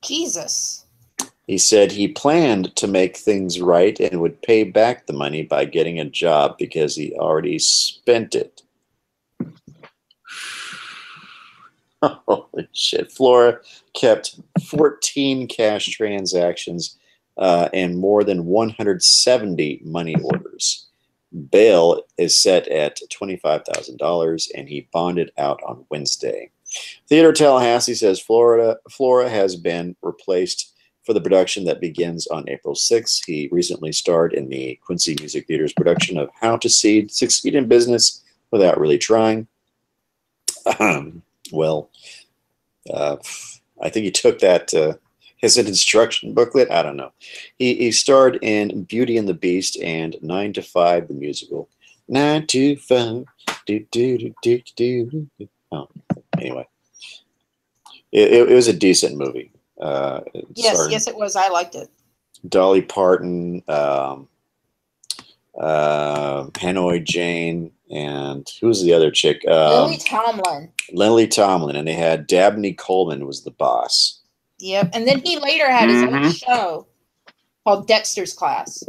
Jesus. He said he planned to make things right and would pay back the money by getting a job because he already spent it. Holy shit. Flora kept 14 cash transactions and more than 170 money orders. Bail is set at $25,000 and he bonded out on Wednesday. Theater Tallahassee says Flora has been replaced for the production that begins on April 6th. He recently starred in the Quincy Music Theater's production of How to Succeed in Business Without Really Trying. Well, I think he took that as an instruction booklet. I don't know. He starred in Beauty and the Beast and 9 to 5, the musical. 9 to 5. Oh, anyway. It was a decent movie. Yes, it was. I liked it. Dolly Parton, Hanoi Jane, and who was the other chick? Lily Tomlin. Lily Tomlin, and they had Dabney Coleman was the boss. Yep. And then he later had his own show called Dexter's Class.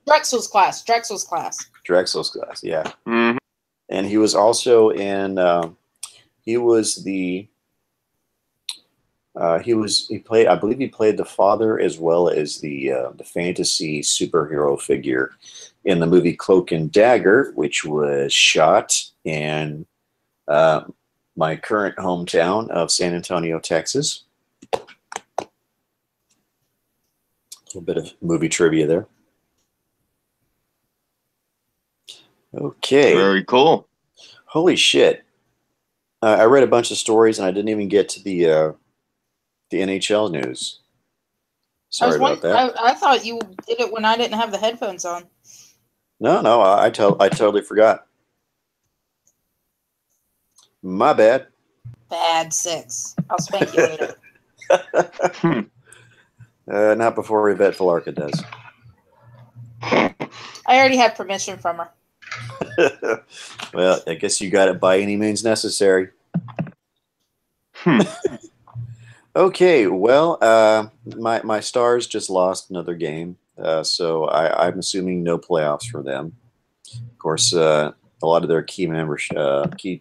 Drexel's Class. Drexel's Class, yeah. And he was also in. He was the. He played. I believe he played the father as well as the fantasy superhero figure in the movie Cloak and Dagger, which was shot in my current hometown of San Antonio, Texas. A little bit of movie trivia there. Okay. Very cool. Holy shit. I read a bunch of stories and I didn't even get to the NHL news. Sorry about that. I thought you did it when I didn't have the headphones on. No, I totally forgot. My bad. Bad 6. I'll spank you later. Not before Yvette Filarka does. I already have permission from her. Well, I guess you got it by any means necessary. Okay, well, my Stars just lost another game, so I'm assuming no playoffs for them. Of course, a lot of their key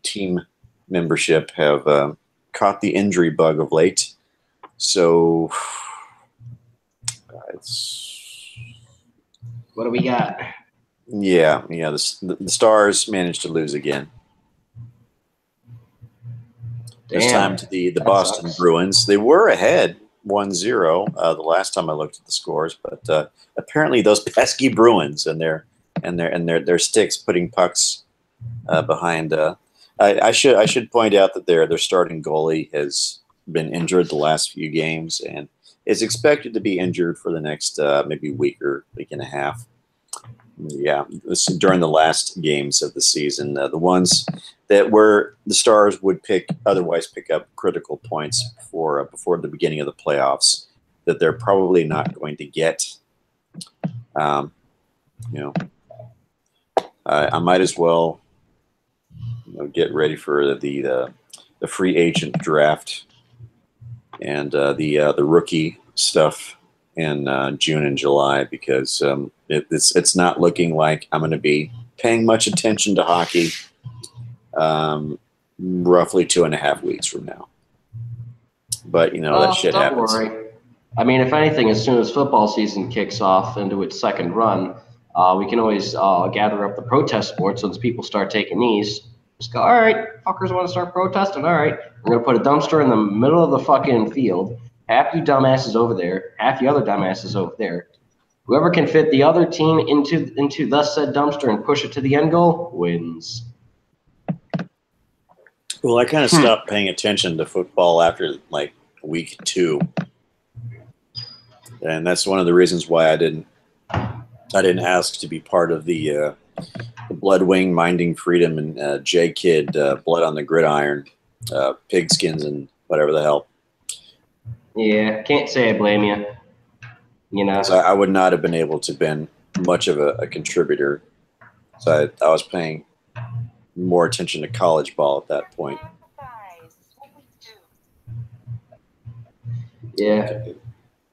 team membership have caught the injury bug of late. So, what do we got? Yeah. The Stars managed to lose again. This time to the Boston Bruins. They were ahead 1-0 the last time I looked at the scores, but apparently those pesky Bruins and their sticks putting pucks behind. I should point out that their starting goalie has been injured the last few games and is expected to be injured for the next maybe week and a half. Yeah, this during the last games of the season, the ones that were the Stars would otherwise pick up critical points before the beginning of the playoffs that they're probably not going to get. I might as well get ready for the free agent draft and the rookie stuff in June and July, because it's not looking like I'm going to be paying much attention to hockey roughly 2.5 weeks from now. But, that shit happens. Don't worry. I mean, if anything, as soon as football season kicks off into its second run, we can always gather up the protest boards once people start taking these. Just go, all right, fuckers want to start protesting? All right, we're going to put a dumpster in the middle of the fucking field. Half you dumbasses over there, half you other dumbasses over there. Whoever can fit the other team into thus said dumpster and push it to the end goal wins. Well, I kind of stopped paying attention to football after like week 2, and that's one of the reasons why I didn't ask to be part of the Blood Wing, Minding Freedom, and J Kid Blood on the Gridiron, Pigskins, and whatever the hell. Yeah, can't say I blame you. So I would not have been able to been much of a contributor. So I was paying more attention to college ball at that point. Yeah.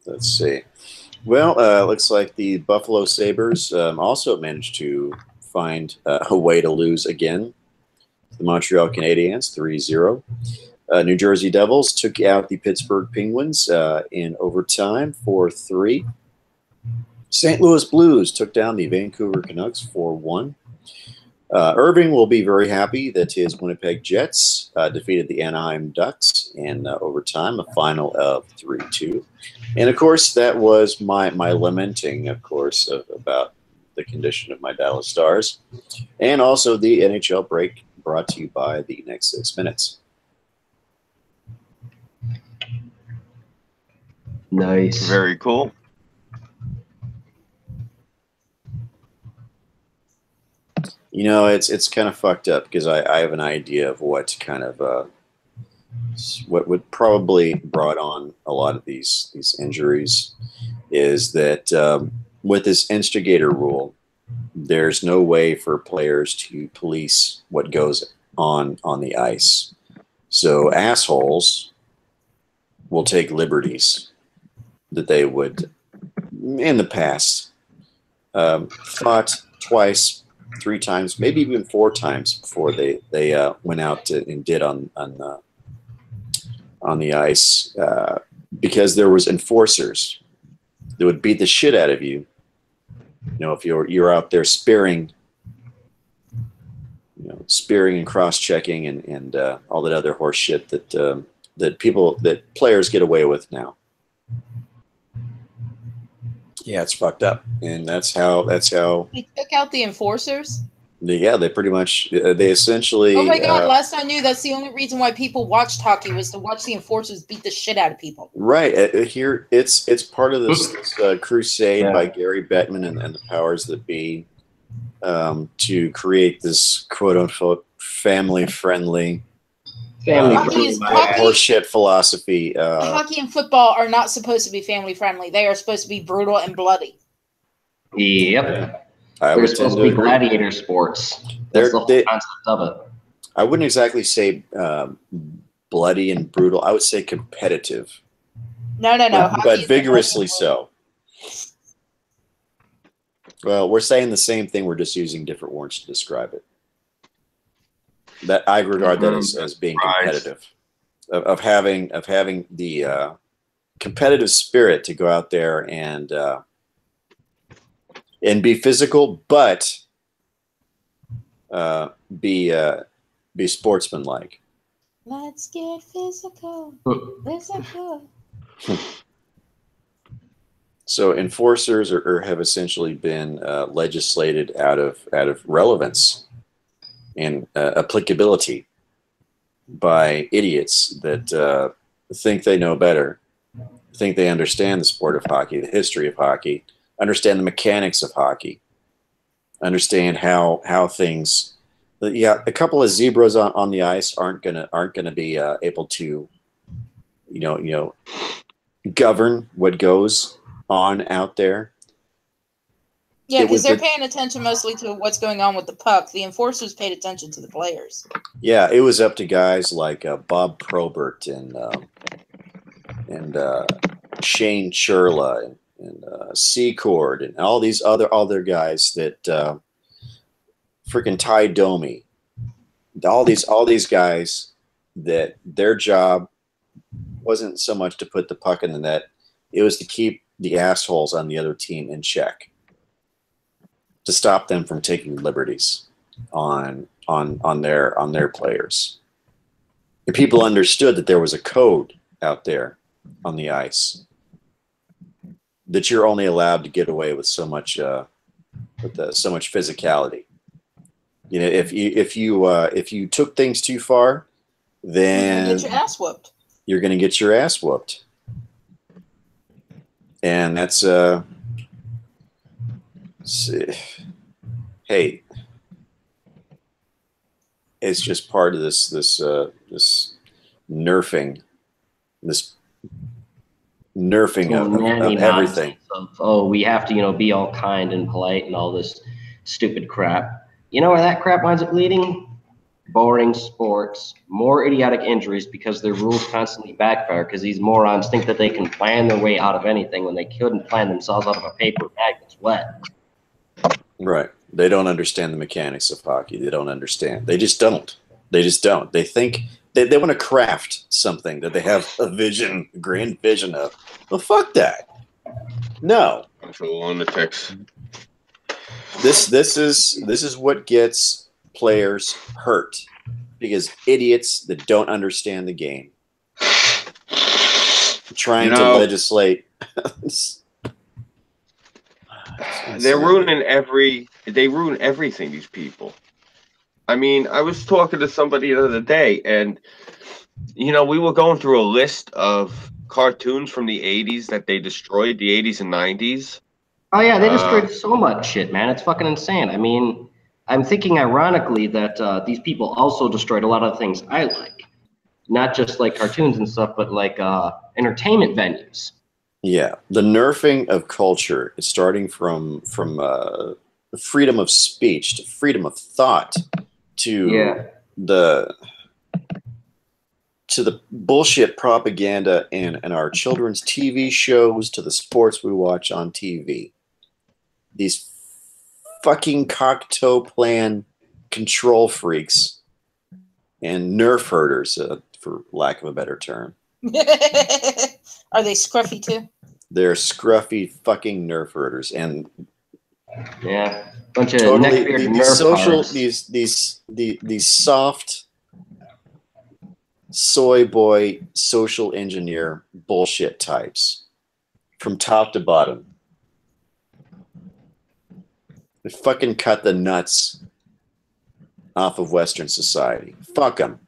Let's see. Well, looks like the Buffalo Sabres also managed to find a way to lose again. The Montreal Canadiens 3-0. New Jersey Devils took out the Pittsburgh Penguins in overtime 4-3. St. Louis Blues took down the Vancouver Canucks 4-1. Irving will be very happy that his Winnipeg Jets defeated the Anaheim Ducks in overtime, a final of 3-2. And, of course, that was my lamenting, of course, about the condition of my Dallas Stars. And also the NHL break brought to you by the Next 6 Minutes. Nice. Very cool. It's kind of fucked up because I have an idea of what kind of what would probably brought on a lot of these injuries is that with this instigator rule, there's no way for players to police what goes on the ice. So assholes will take liberties that they would, in the past, thought twice, 3 times, maybe even 4 times before they went out and did on the ice, because there was enforcers that would beat the shit out of you. You know, if you're out there spearing, spearing and cross-checking and all that other horse shit that players get away with now. Yeah, it's fucked up, and that's how They took out the enforcers. They pretty much they essentially. Oh my god! Last I knew, that's the only reason why people watched hockey was to watch the enforcers beat the shit out of people. Right here, it's part of this crusade by Gary Bettman and the powers that be to create this quote unquote family friendly horseshit philosophy. Hockey and football are not supposed to be family friendly. They are supposed to be brutal and bloody. Yep. They're supposed to be gladiator sports. That's the whole concept of it. I wouldn't exactly say bloody and brutal. I would say competitive. No. But vigorously so. Well, we're saying the same thing. We're just using different words to describe it. That I regard that as being competitive, of having the competitive spirit to go out there and be physical, but be sportsmanlike. Let's get physical. Physical. So enforcers have essentially been legislated out of relevance and applicability by idiots that think they know better, think they understand the sport of hockey, the history of hockey, understand the mechanics of hockey, understand how things. Yeah, a couple of zebras on the ice aren't gonna be able to, govern what goes on out there. Yeah, because they're paying attention mostly to what's going on with the puck. The enforcers paid attention to the players. Yeah, it was up to guys like Bob Probert and Shane Churla and Secord and all these other guys that freaking Ty Domi, all these guys that their job wasn't so much to put the puck in the net, it was to keep the assholes on the other team in check, to stop them from taking liberties on their players. The people understood that there was a code out there on the ice, that you're only allowed to get away with so much so much physicality. If you took things too far, then you get your ass whooped. You're going to get your ass whooped, and that's hey, it's just part of this nerfing, of everything. We have to, be all kind and polite and all this stupid crap. You know where that crap winds up leading? Boring sports, more idiotic injuries because their rules constantly backfire because these morons think that they can plan their way out of anything when they couldn't plan themselves out of a paper bag that's wet. Right. They don't understand the mechanics of hockey. They don't understand. They just don't. They think they want to craft something that they have a grand vision of. Well, fuck that. No. For lunatics. This is what gets players hurt, because idiots that don't understand the game trying to legislate. They ruin everything, these people. I mean, I was talking to somebody the other day, and we were going through a list of cartoons from the 80s that they destroyed, the 80s and 90s. Oh yeah, they destroyed so much shit, man. It's fucking insane. I mean, I'm thinking ironically that these people also destroyed a lot of things I like. Not just like cartoons and stuff, but like entertainment venues. Yeah, the nerfing of culture is starting from freedom of speech to freedom of thought to to the bullshit propaganda in our children's TV shows, to the sports we watch on TV. These fucking cocktail plan control freaks and nerf herders, for lack of a better term. Are they scruffy too? They're scruffy fucking nerf herders, and yeah, bunch of totally these social, these soft soy boy social engineer bullshit types from top to bottom. They fucking cut the nuts off of Western society. Fuck them.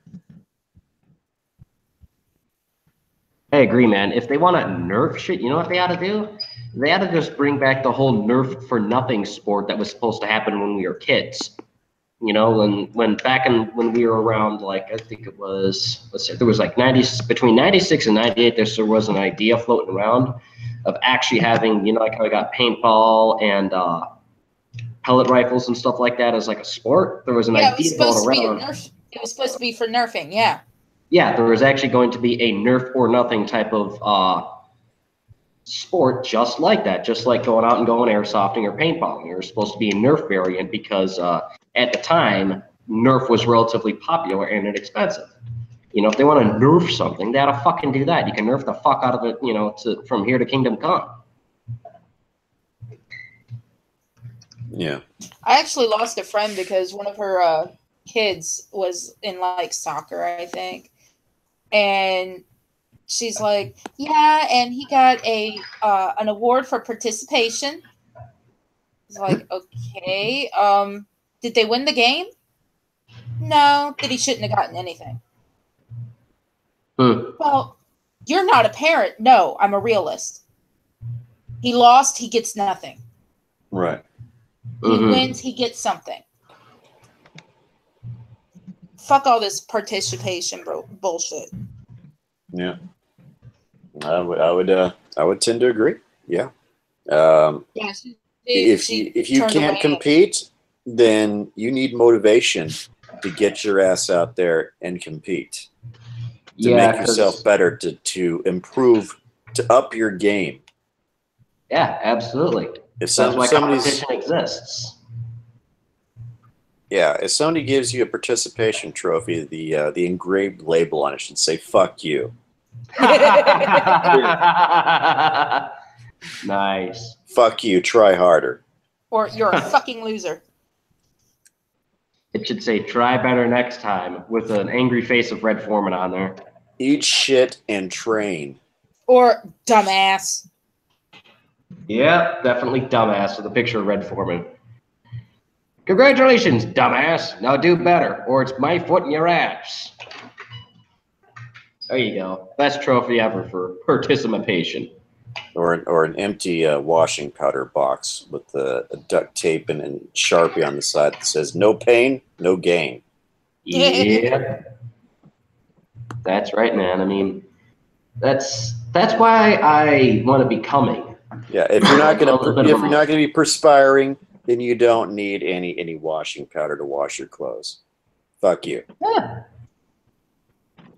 I agree, man. If they want to nerf shit, you know what they ought to do? They ought to just bring back the whole nerf for nothing sport that was supposed to happen when we were kids. You know, when we were around, like, I think it was, let's say, there was like between 96 and 98, there was an idea floating around of actually having, you know, like how we got paintball and pellet rifles and stuff like that as like a sport. There was an idea floating around. It was supposed to be for nerfing, yeah. Yeah, there was actually going to be a nerf or nothing type of sport just like that, just like going out and going airsofting or paintballing. There was supposed to be a nerf variant because at the time, nerf was relatively popular and inexpensive. You know, if they want to nerf something, they ought to fucking do that. You can nerf the fuck out of it, you know, from here to Kingdom Come. Yeah. I actually lost a friend because one of her kids was in like soccer, I think. And she's like, yeah, and he got an award for participation. It's like, okay. Did they win the game? No, that he shouldn't have gotten anything. Well, you're not a parent. No, I'm a realist. He lost, he gets nothing. Right. He wins, he gets something. Fuck all this participation bullshit. Yeah, I would tend to agree. Yeah. If you can't compete, then you need motivation to get your ass out there and compete, to make yourself better, to improve, to up your game. Yeah, absolutely. If that's why competition exists. Yeah, if somebody gives you a participation trophy, the engraved label on it should say "fuck you." Nice. Fuck you. Try harder. Or you're a fucking loser. It should say "try better next time" with an angry face of Red Foreman on there. Eat shit and train. Or dumbass. Yeah, definitely dumbass with a picture of Red Foreman. Congratulations, dumbass. Now do better, or it's my foot in your ass. There you go. Best trophy ever for participation. Or an empty washing powder box with a duct tape and Sharpie on the side that says "no pain, no gain." Yeah. That's right, man. I mean, that's why I want to be coming. Yeah, if you're not gonna be perspiring, then you don't need any washing powder to wash your clothes. Fuck you.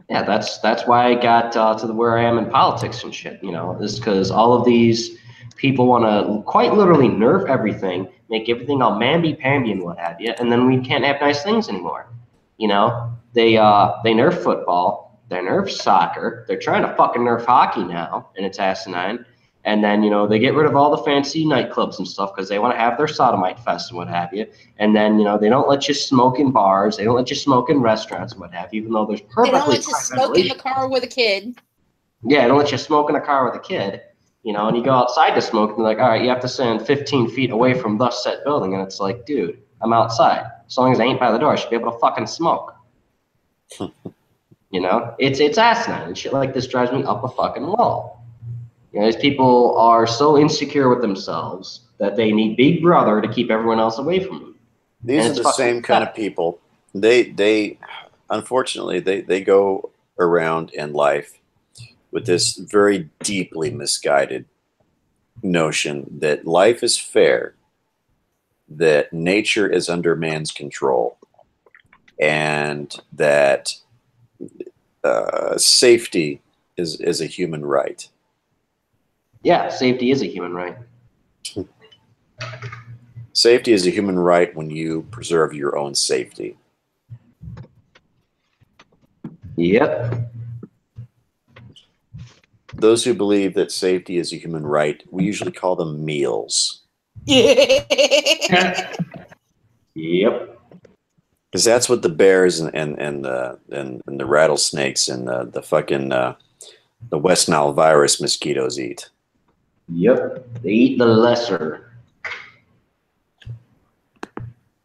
Yeah, that's why I got to where I am in politics and shit. You know, is because all of these people want to quite literally nerf everything, make everything all mamby-pamby and what have you, and then we can't have nice things anymore. You know, they nerf football, they nerf soccer, they're trying to fucking nerf hockey now, and it's asinine. And then, you know, they get rid of all the fancy nightclubs and stuff because they want to have their sodomite fest and what have you. And then, you know, they don't let you smoke in bars. They don't let you smoke in restaurants and what have you, even though there's perfectly. They don't let you smoke in the car with a kid. Yeah, they don't let you smoke in a car with a kid. You know, and you go outside to smoke and they're like, all right, you have to stand 15 feet away from thus said building. And it's like, dude, I'm outside. As long as I ain't by the door, I should be able to fucking smoke. You know, it's asinine and shit like this drives me up a fucking wall. You know, these people are so insecure with themselves that they need Big Brother to keep everyone else away from them. These are the same kind of people. They unfortunately, they go around in life with this very deeply misguided notion that life is fair, that nature is under man's control, and that safety is a human right. Yeah, safety is a human right. Safety is a human right when you preserve your own safety. Yep. Those who believe that safety is a human right, we usually call them meals. Yep. Because that's what the bears and the rattlesnakes and the fucking the West Nile virus mosquitoes eat. Yep. They eat the lesser.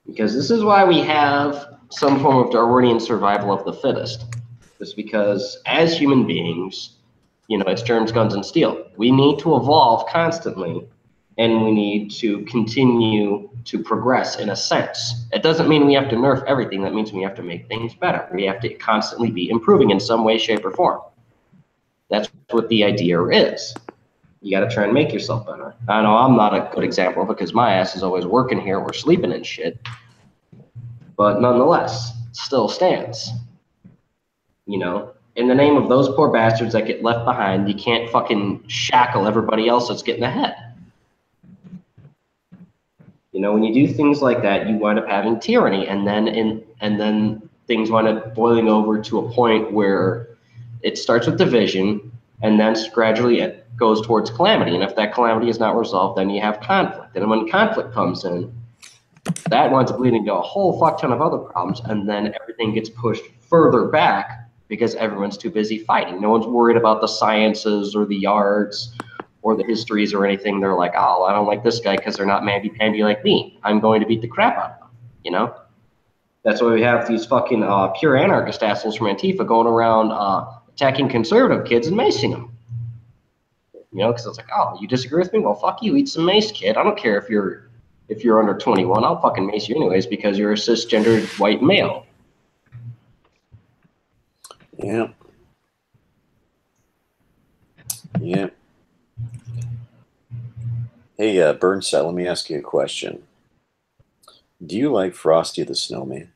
Because this is why we have some form of Darwinian survival of the fittest. It's because as human beings, you know, it's germs, guns, and steel. We need to evolve constantly, and we need to continue to progress in a sense. It doesn't mean we have to nerf everything. That means we have to make things better. We have to constantly be improving in some way, shape, or form. That's what the idea is. You got to try and make yourself better. I know I'm not a good example because my ass is always working here or sleeping and shit. But nonetheless, it still stands. You know, in the name of those poor bastards that get left behind, you can't fucking shackle everybody else that's getting ahead. You know, when you do things like that, you wind up having tyranny, and then things wind up boiling over to a point where it starts with division, and then gradually it goes towards calamity. And if that calamity is not resolved, then you have conflict. And when conflict comes in, that winds up leading to a whole fuck ton of other problems, and then everything gets pushed further back because everyone's too busy fighting. No one's worried about the sciences or the arts or the histories or anything. They're like, oh, I don't like this guy because they're not mamby-pamby like me. I'm going to beat the crap out of them, you know? That's why we have these fucking pure anarchist assholes from Antifa going around attacking conservative kids and macing them. You know, because it's like, oh, you disagree with me? Well, fuck you, eat some mace, kid. I don't care if you're under 21. I'll fucking mace you anyways because you're a cisgendered white male. Yeah. Yeah. Hey, Burnside, let me ask you a question. Do you like Frosty the Snowman?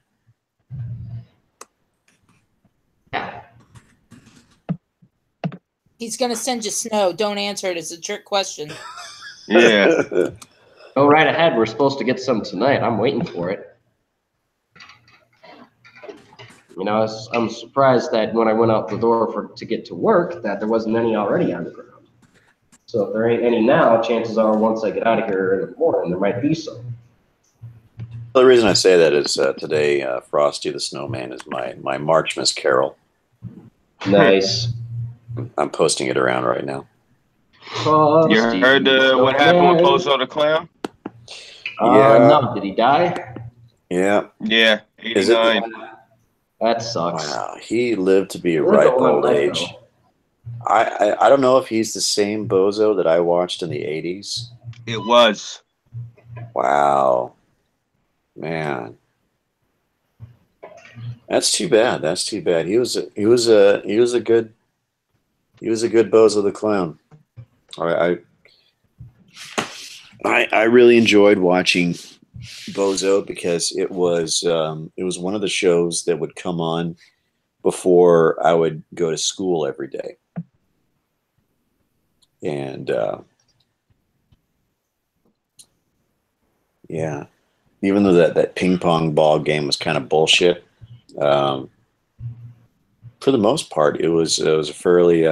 He's gonna send you snow. Don't answer it. It's a trick question. Yeah. Go right ahead. We're supposed to get some tonight. I'm waiting for it. You know, I'm surprised that when I went out the door to get to work, that there wasn't any already on the ground. So if there ain't any now, chances are once I get out of here in the morning, there might be some. The reason I say that is today, Frosty the Snowman is my Marchmas Carol. Nice. I'm posting it around right now. You heard what happened with Bozo the Clown? Yeah. No, did he die? Yeah. Yeah, 89. That sucks. Wow, he lived to be a ripe old age. I don't know if he's the same Bozo that I watched in the 80s. It was. Wow. Man. That's too bad. That's too bad. He was a good Bozo the Clown. I really enjoyed watching Bozo because it was one of the shows that would come on before I would go to school every day. And yeah, even though that ping pong ball game was kind of bullshit, for the most part, it was a fairly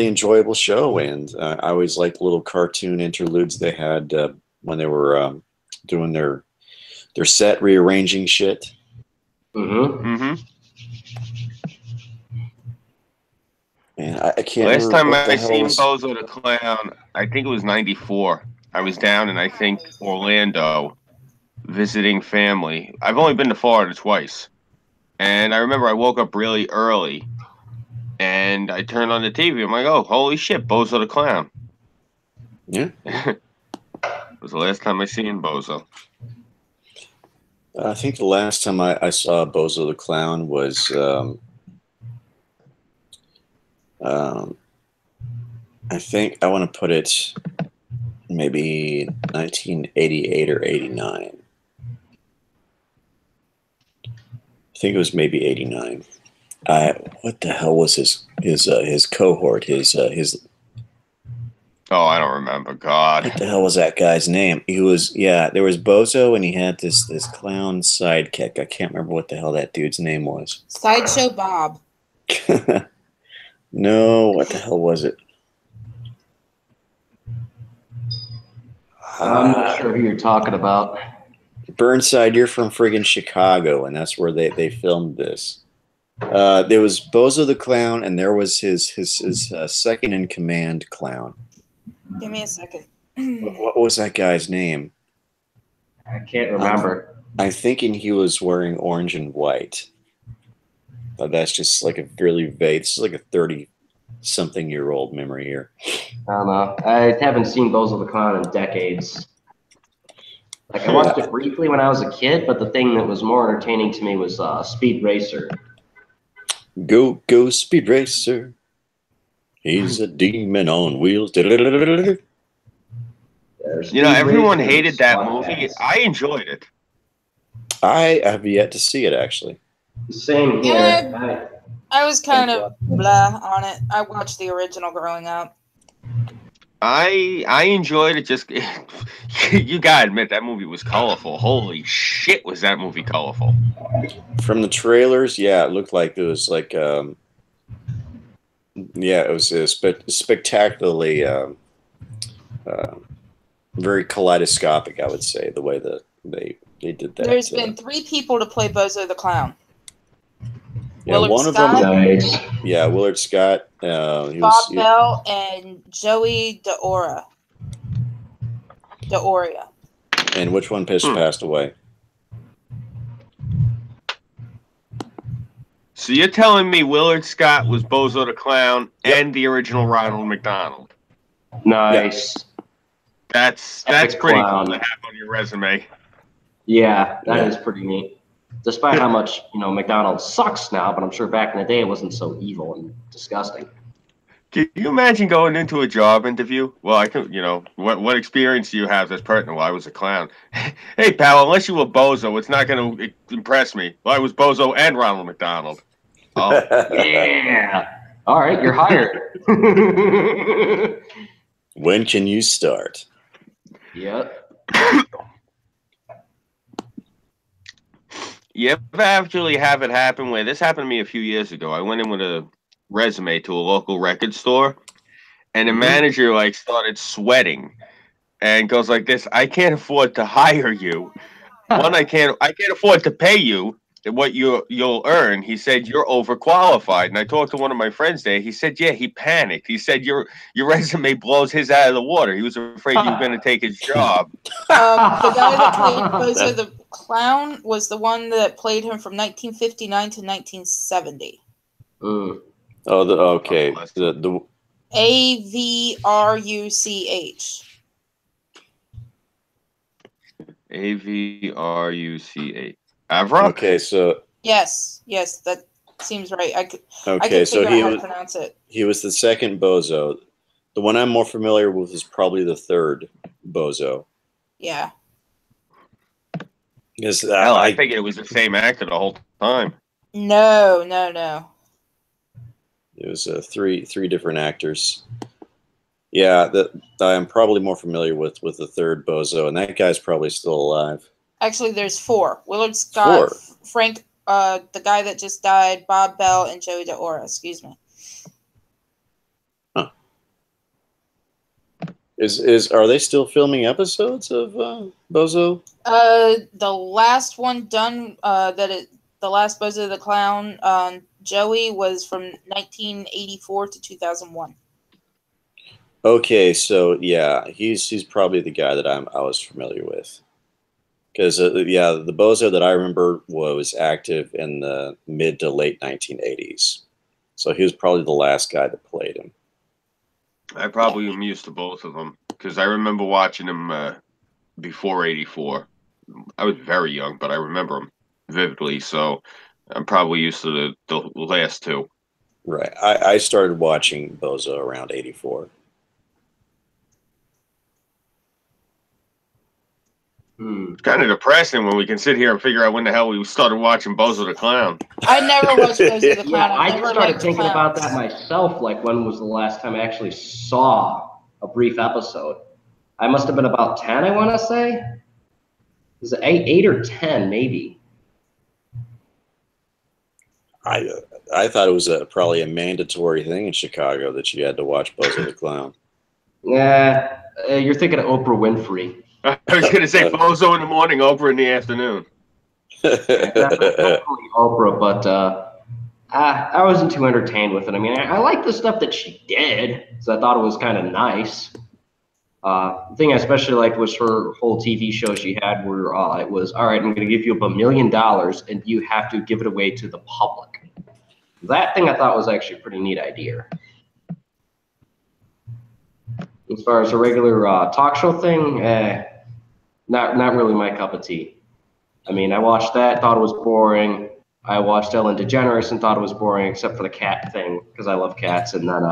enjoyable show, and I always liked little cartoon interludes they had when they were doing their set rearranging shit. Mm-hmm. Mm-hmm. And I can't. Last time I seen Bozo the Clown, I think it was '94. I was down in, I think, Orlando visiting family. I've only been to Florida twice. And I remember I woke up really early and I turned on the TV. I'm like, oh, holy shit, Bozo the Clown. Yeah. It was the last time I seen Bozo. I think the last time I saw Bozo the Clown was I think I want to put it maybe 1988 or 89. I think it was maybe 89. What the hell was his cohort? His Oh, I don't remember. God. What the hell was that guy's name? He was there was Bozo, and he had this clown sidekick. I can't remember what the hell that dude's name was. Sideshow Bob. No, what the hell was it? I'm not sure who you're talking about. Burnside, you're from friggin' Chicago, and that's where they filmed this. There was Bozo the Clown, and there was his second in command clown. Give me a second. What was that guy's name? I can't remember. I'm thinking he was wearing orange and white. But that's just like a really vague. This is like a 30-something-year-old memory here. I don't know. I haven't seen Bozo the Clown in decades. Like, I watched it briefly when I was a kid, but the thing that was more entertaining to me was Speed Racer. Go, Speed Racer. He's a demon on wheels. You know, everyone hated that movie. I enjoyed it. I have yet to see it, actually. Same here. Yeah, I was kind of blah on it. I watched the original growing up. I enjoyed it. Just you gotta admit that movie was colorful. Holy shit, was that movie colorful? From the trailers, yeah, it looked like it was like it was spectacularly very kaleidoscopic, I would say, the way that they did that. There's been 3 people to play Bozo the Clown. Yeah, Willard one Scott, of them. Nice. Yeah, Willard Scott. Bob Bell, and Joey DeOria. And which one passed away? So you're telling me Willard Scott was Bozo the Clown and the original Ronald McDonald? Nice. That's Epic pretty clown. cool to have on your resume. Yeah, that is pretty neat. Despite how much, McDonald's sucks now, but I'm sure back in the day it wasn't so evil and disgusting. Can you imagine going into a job interview? Well, I can, what experience do you have that's pertinent? Well, I was a clown. Hey, pal, unless you were Bozo, it's not going to impress me. Well, I was Bozo and Ronald McDonald. Oh, yeah. All right, you're hired. When can you start? Yep. You ever actually have it happen where this happened to me a few years ago? I went in with a resume to a local record store, and the manager started sweating and goes like this: I can't afford to hire you. One, I can't afford to pay you what you'll earn. He said you're overqualified. And I talked to one of my friends there. He said, yeah, he panicked. He said your resume blows his out of the water. He was afraid you were going to take his job. The guy that played Bozo the Clown was the one that played him from 1959 to 1970. Oh, okay. The Avruch. Avruch. Avrock? Okay, so Yes, that seems right. I could okay, so figure out how to pronounce it. he was the second Bozo. The one I'm more familiar with is probably the third Bozo. Yeah. Yes, Hell, I figured it was the same actor the whole time. No. It was three different actors. Yeah, that I'm probably more familiar with the third Bozo, and that guy's probably still alive. Actually, there's 4. Willard Scott, 4. Frank, the guy that just died, Bob Bell, and Joey DeOria. Excuse me. Huh. Are they still filming episodes of Bozo? The last one done, the last Bozo the Clown, Joey, was from 1984 to 2001. Okay, so yeah, he's probably the guy that I was familiar with. Because, the Bozo that I remember was active in the mid to late 1980s. So he was probably the last guy that played him. I probably am used to both of them because I remember watching them before 84. I was very young, but I remember them vividly. So I'm probably used to the last 2. Right. I started watching Bozo around 84. It's kind of depressing when we can sit here and figure out when the hell we started watching Bozo the Clown. I never watched Bozo the Clown. Yeah, I never started liked thinking about clowns. that myself. Like, when was the last time I actually saw a brief episode? I must have been about 10, I want to say. Was it 8 or 10, maybe? I thought it was probably a mandatory thing in Chicago that you had to watch Bozo the Clown. Yeah, you're thinking of Oprah Winfrey. I was going to say Bozo in the morning, Oprah in the afternoon. Not only Oprah, but I wasn't too entertained with it. I mean, I liked the stuff that she did, so I thought it was kind of nice. The thing I especially liked was her whole TV show she had where it was, all right, I'm going to give you $1 million, and you have to give it away to the public. That thing I thought was actually a pretty neat idea. As far as a regular talk show thing, not really my cup of tea. I mean, I watched that, thought it was boring. I watched Ellen DeGeneres and thought it was boring, except for the cat thing, because I love cats. And then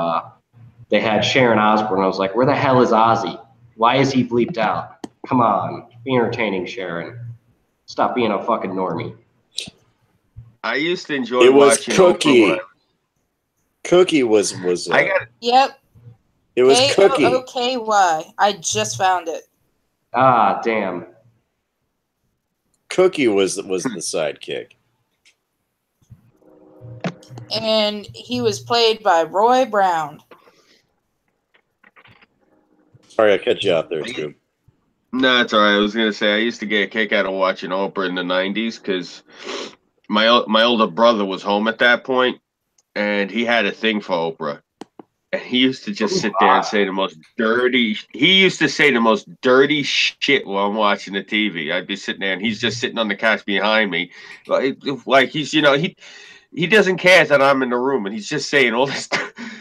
they had Sharon Osbourne. I was like, where the hell is Ozzy? Why is he bleeped out? Come on, be entertaining, Sharon. Stop being a fucking normie. I used to enjoy It was watching Cookie. Oprah. Cookie was I got it. Yep. it was Cookie. KOOKY. I just found it. Ah, damn. Cookie was the sidekick. And he was played by Roy Brown. Sorry, I cut you off there, Scoop. No, it's all right. I was going to say I used to get a kick out of watching Oprah in the 90s because my older brother was home at that point, and he had a thing for Oprah. And he used to just sit there and say the most dirty shit while I'm watching the TV. I'd be sitting there and he's just sitting on the couch behind me. Like he's, he doesn't care that I'm in the room and he's just saying all this.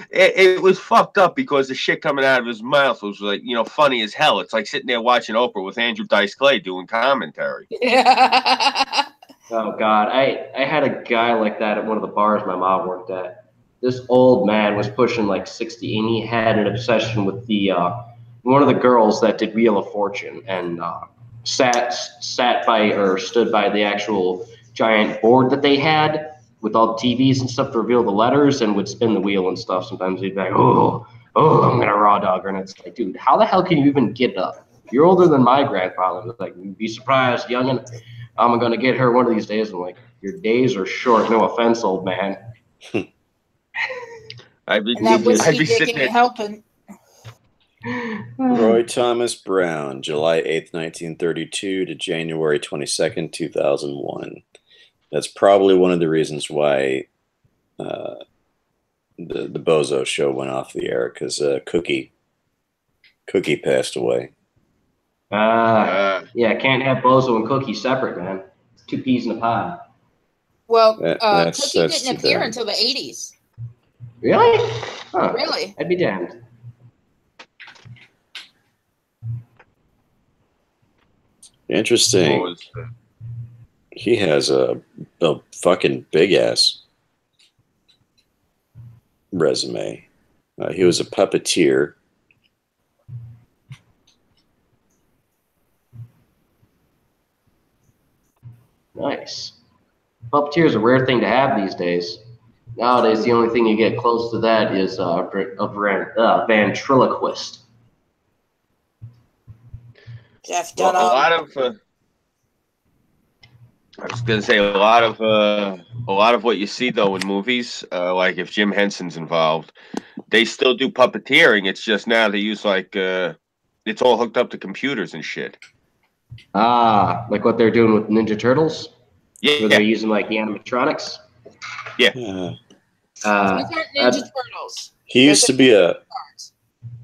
It was fucked up because the shit coming out of his mouth was like, funny as hell. It's like sitting there watching Oprah with Andrew Dice Clay doing commentary. Oh, God. I had a guy like that at one of the bars my mom worked at. This old man was pushing like 60, and he had an obsession with the one of the girls that did Wheel of Fortune, and sat by or stood by the actual giant board that they had with all the TVs and stuff to reveal the letters, and would spin the wheel and stuff. Sometimes he'd be like, oh, I'm gonna raw dog her, and it's like, dude, how the hell can you even get up? You're older than my grandfather. Like, you'd be surprised, youngin'. I'm gonna get her one of these days. I'm like, your days are short. No offense, old man. I'd be sitting there helping. Roy Thomas Brown, July 8th, 1932 to January 22nd, 2001. That's probably one of the reasons why the Bozo show went off the air, because Cookie passed away. Yeah, can't have Bozo and Cookie separate, man. It's 2 peas in a pod. Well, that's Cookie didn't too appear bad. until the 80s. Really? Huh. Really? I'd be damned. Interesting. He has a fucking big ass resume. He was a puppeteer. Nice. Puppeteer is a rare thing to have these days. Nowadays, the only thing you get close to that is a ventriloquist. Jeff Well, Dunham. a lot of I was gonna say a lot of what you see though in movies, like if Jim Henson's involved, they still do puppeteering. It's just now they use it's all hooked up to computers and shit. Like what they're doing with Ninja Turtles? Yeah, Where they're using like the animatronics? Yeah. These aren't Ninja Turtles. He used to be a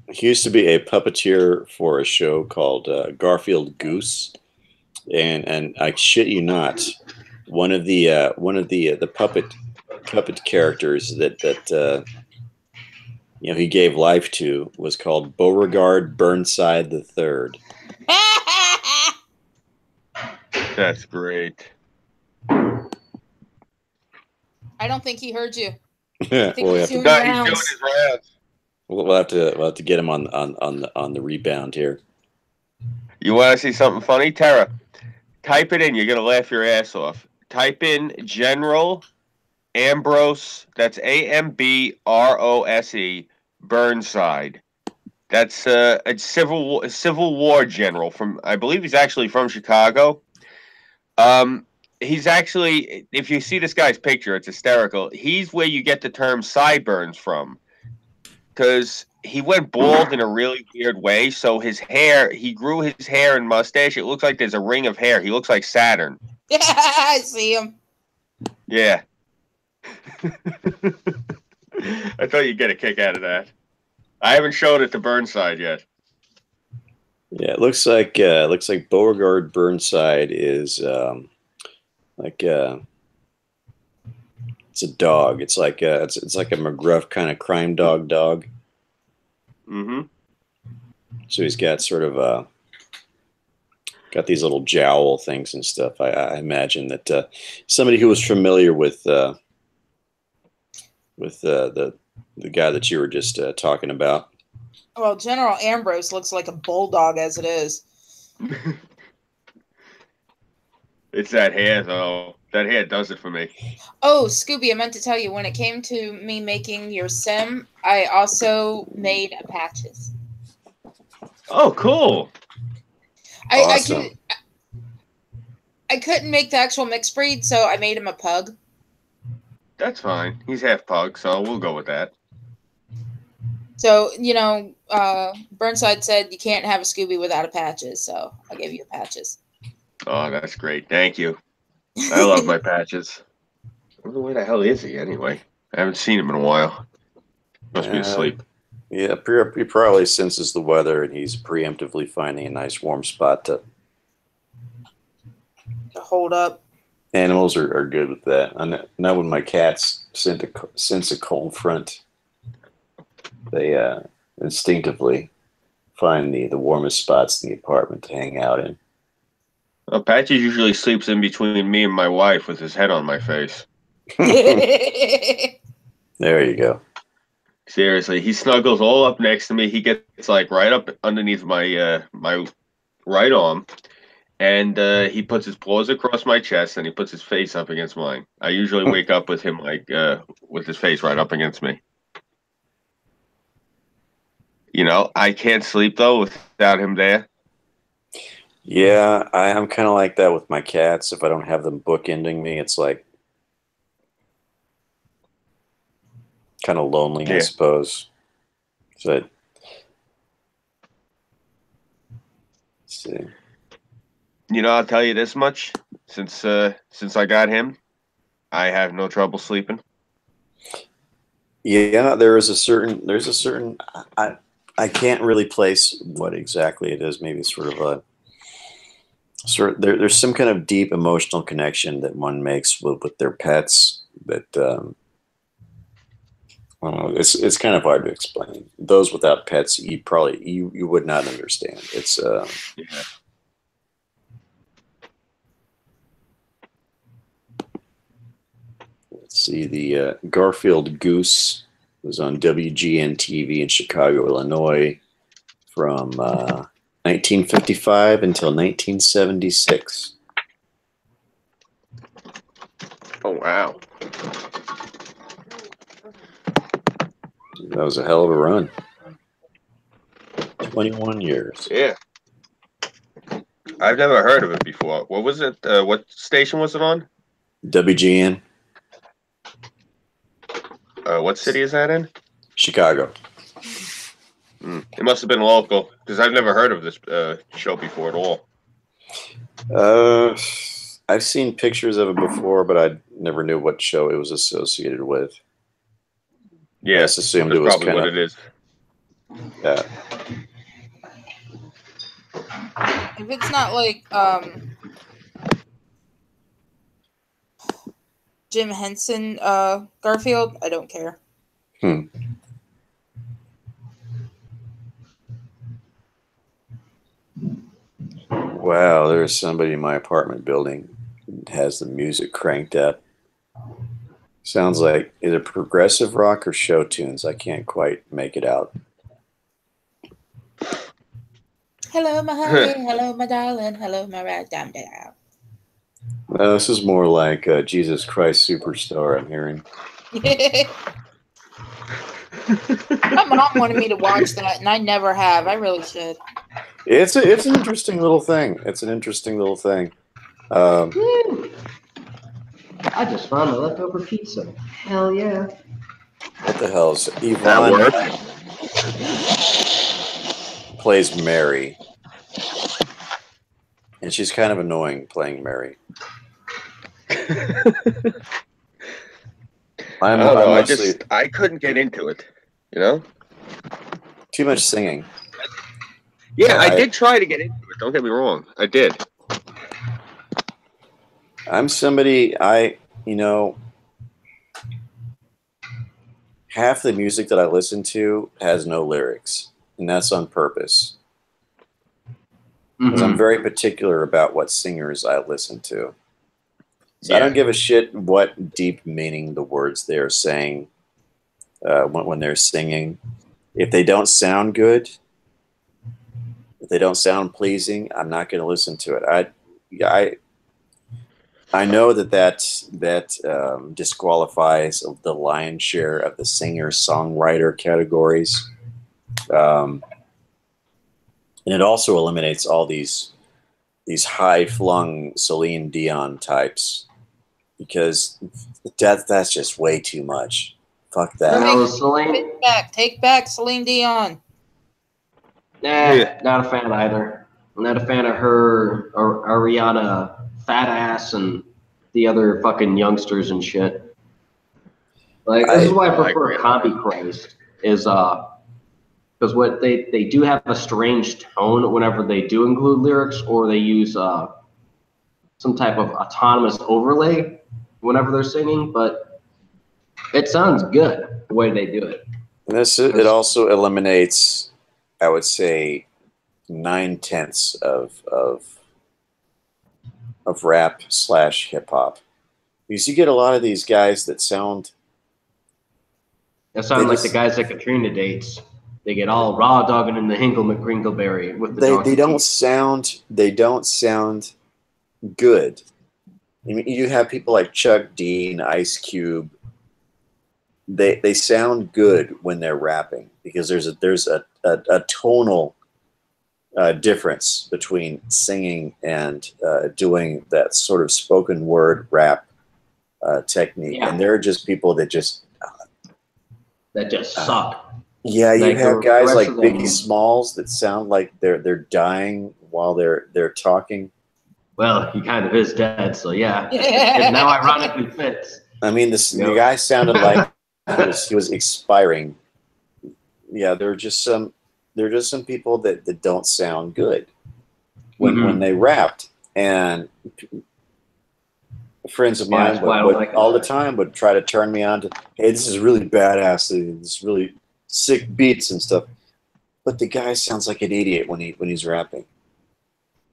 puppeteer for a show called Garfield Goose, and I shit you not, one of the puppet characters that he gave life to was called Beauregard Burnside III. That's great. I don't think he heard you. Yeah, I think he's doing No, rounds. he's doing his rounds. we'll have to get him on the rebound here. You want to see something funny? Tara, type it in. You're going to laugh your ass off. Type in General Ambrose. That's Ambrose, Burnside. That's a Civil War general from, I believe he's actually from Chicago. He's actually, if you see this guy's picture, it's hysterical. He's where you get the term sideburns from, because he went bald in a really weird way. So his hair, he grew his hair and mustache. It looks like there's a ring of hair. He looks like Saturn. Yeah, I see him. Yeah. I thought you'd get a kick out of that. I haven't showed it to Burnside yet. Yeah, it looks like Beauregard Burnside is it's a dog. It's like it's like a McGruff kind of crime dog. Mm-hmm. So he's got sort of got these little jowl things and stuff. I imagine that somebody who was familiar with the guy that you were just talking about. Well, General Ambrose looks like a bulldog as it is. It's that hair, though. That hair does it for me. Oh, Scooby, I meant to tell you, when it came to me making your sim, I also made patches. Oh, cool. Awesome. I couldn't make the actual mixed breed, so I made him a pug. That's fine. He's half pug, so we'll go with that. So, Burnside said you can't have a Scooby without a patches, so I gave you patches. Oh, that's great. Thank you. I love my patches. Where the hell is he, anyway? I haven't seen him in a while. Must be asleep. Yeah, he probably senses the weather, and he's preemptively finding a nice warm spot to hold up. Animals are good with that. I know when my cats sense a cold front, they instinctively find the warmest spots in the apartment to hang out in. Well, Patches usually sleeps in between me and my wife with his head on my face. There you go. Seriously, he snuggles all up next to me. He gets like right up underneath my my right arm, and he puts his paws across my chest, and he puts his face up against mine. I usually wake up with him like with his face right up against me. You know, I can't sleep though without him there. Yeah, I'm kind of like that with my cats. If I don't have them bookending me, it's like kind of lonely, I suppose. So, let's see. You know, I'll tell you this much: since I got him, I have no trouble sleeping. Yeah, there's a certain. I can't really place what exactly it is. Maybe sort of there's some kind of deep emotional connection that one makes with their pets that I don't know, it's kind of hard to explain. Those without pets, you would not understand. It's yeah. Let's see, the Garfield Goose was on WGN TV in Chicago, Illinois, from 1955 until 1976. Oh, wow. That was a hell of a run. 21 years. Yeah. I've never heard of it before. What was it? What station was it on? WGN. What city is that in? Chicago. It must have been local, because I've never heard of this show before at all. I've seen pictures of it before, but I never knew what show it was associated with. Yeah, I just assumed it was probably kind what of, it is. Yeah. If it's not like Jim Henson Garfield, I don't care. Wow, there's somebody in my apartment building that has the music cranked up. Sounds like either progressive rock or show tunes. I can't quite make it out. Hello, my honey. Hello, my darling. Hello, my right down there. This is more like Jesus Christ Superstar, I'm hearing. My mom wanted me to watch that, and I never have. I really should. It's an interesting little thing. It's an interesting little thing. I just found a leftover pizza. Hell yeah. What the hell is That Yvonne worked. plays Mary. And she's kind of annoying playing Mary. I don't know. I couldn't get into it. You know? Too much singing. Yeah, I did try to get into it. Don't get me wrong. I did. I'm somebody, half the music that I listen to has no lyrics, and that's on purpose. Because I'm very particular about what singers I listen to. So I don't give a shit what deep meaning the words they're saying when they're singing. If they don't sound good, if they don't sound pleasing, I'm not going to listen to it. I know that disqualifies the lion's share of the singer-songwriter categories. And it also eliminates all these high-flung Celine Dion types, because that's just way too much. Fuck that. Take back Celine Dion. Nah, not a fan either. I'm not a fan of her or Ariana fat ass and the other fucking youngsters and shit. Like, this is why I prefer Combi Christ, is because what they do have a strange tone whenever they do include lyrics, or they use some type of autonomous overlay whenever they're singing, but it sounds good the way they do it. And it also eliminates, I would say, 9/10 of rap / hip hop, because you get a lot of these guys that sound like the guys that Katrina dates. They get all raw dogging in the Hinkle McCringleberry with the they don't sound good. I mean, you have people like Chuck D and Ice Cube. They sound good when they're rapping, because there's a tonal difference between singing and doing that sort of spoken word rap technique. And there are just people that just suck. Yeah, you have guys like Biggie Smalls that sound like they're dying while they're talking. Well, he kind of is dead, so yeah. It now ironically fits. I mean, the guy sounded like he was expiring. Yeah, there are just some people that don't sound good when they rapped, and friends of mine all the time would try to turn me on to, hey, this is really badass, this really sick beats and stuff, but the guy sounds like an idiot when he's rapping.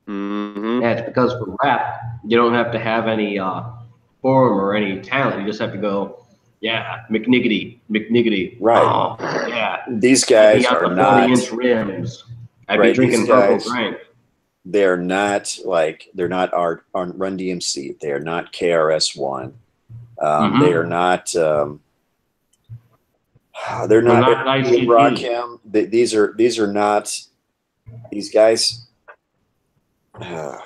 Yeah, it's because for rap, you don't have to have any form or any talent. You just have to go, yeah, McNiggity. Right. Oh, yeah. These guys are not 40-inch rims. I'd be drinking purple drink. They're not our Run DMC. They are not KRS-One. They are not. They're not Rakim. These are not. These guys. Yeah,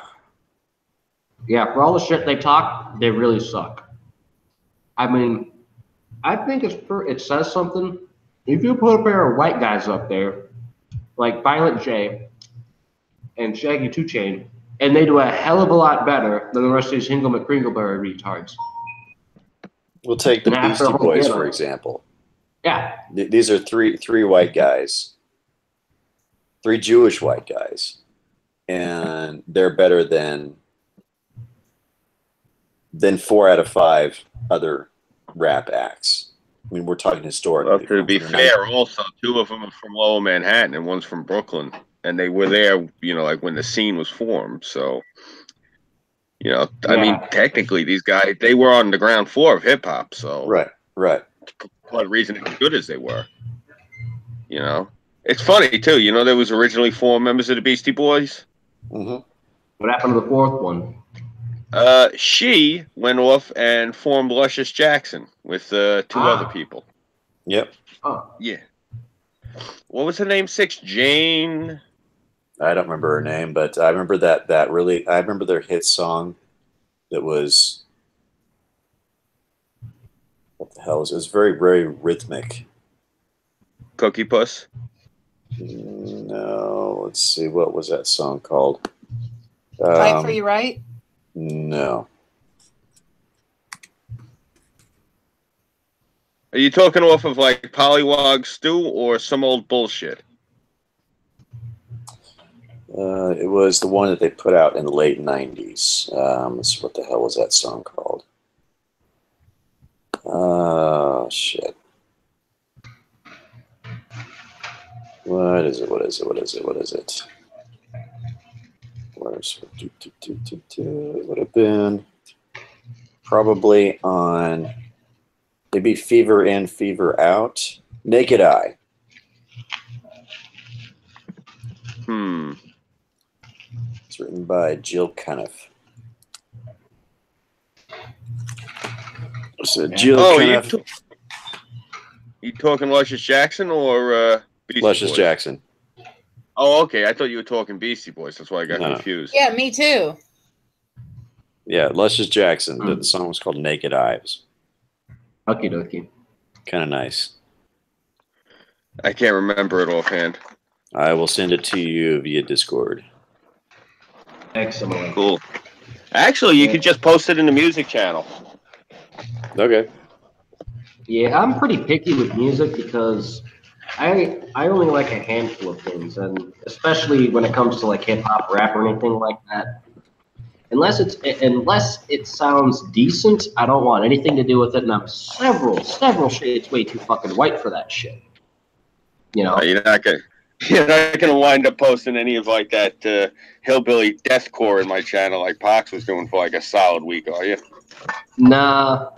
for all the shit they talk, they really suck. I mean, I think it says something. If you put a pair of white guys up there, like Violent J and Shaggy 2 Chainz, and they do a hell of a lot better than the rest of these Hinkle McCringleberry retards. We'll take the Beastie Boys, for example. Yeah. These are three white guys, 3 Jewish white guys, and they're better than 4 out of 5 other rap acts. I mean, we're talking historically. Well, to be fair, also 2 of them are from Lower Manhattan and one's from Brooklyn, and they were there, like when the scene was formed. So, I mean, technically, these guys, they were on the ground floor of hip hop. So, right. What reason as good as they were, It's funny too. You know, there was originally 4 members of the Beastie Boys. Mm-hmm. What happened to the 4th one? She went off and formed Luscious Jackson with 2 other people. Yep. Oh. Yeah. What was her name? 6? Jane. I don't remember her name, but I remember that really. I remember their hit song. That was what the hell? It was very, very rhythmic. Cookie Puss. No, let's see. What was that song called? Fight for You Right? No. Are you talking off of like Pollywog Stew or some old bullshit? It was the one that they put out in the late 90s. Let's see, what the hell was that song called? Oh, shit. What is it? What is it? What is it? What is it? Where's it would have been probably on maybe Fever In, Fever Out. Naked Eye. It's written by Jill Cuniff. So Jill Cuniff. You talking Luscious Jackson or Beastie Luscious Boys? Jackson. Oh, okay. I thought you were talking Beastie Boys. That's why I got confused. Yeah, me too. Yeah, Luscious Jackson. The song was called Naked Eyes. Okie dokie. Kind of nice. I can't remember it offhand. I will send it to you via Discord. Excellent. Cool. Actually, you could just post it in the music channel. Okay. Yeah, I'm pretty picky with music because I only like a handful of things, and especially when it comes to like hip hop, rap, or anything like that. Unless it sounds decent, I don't want anything to do with it, and I'm several shades way too fucking white for that shit. You know. You're not gonna wind up posting any of like that hillbilly deathcore in my channel like Pox was doing for like a solid week, are you? Nah.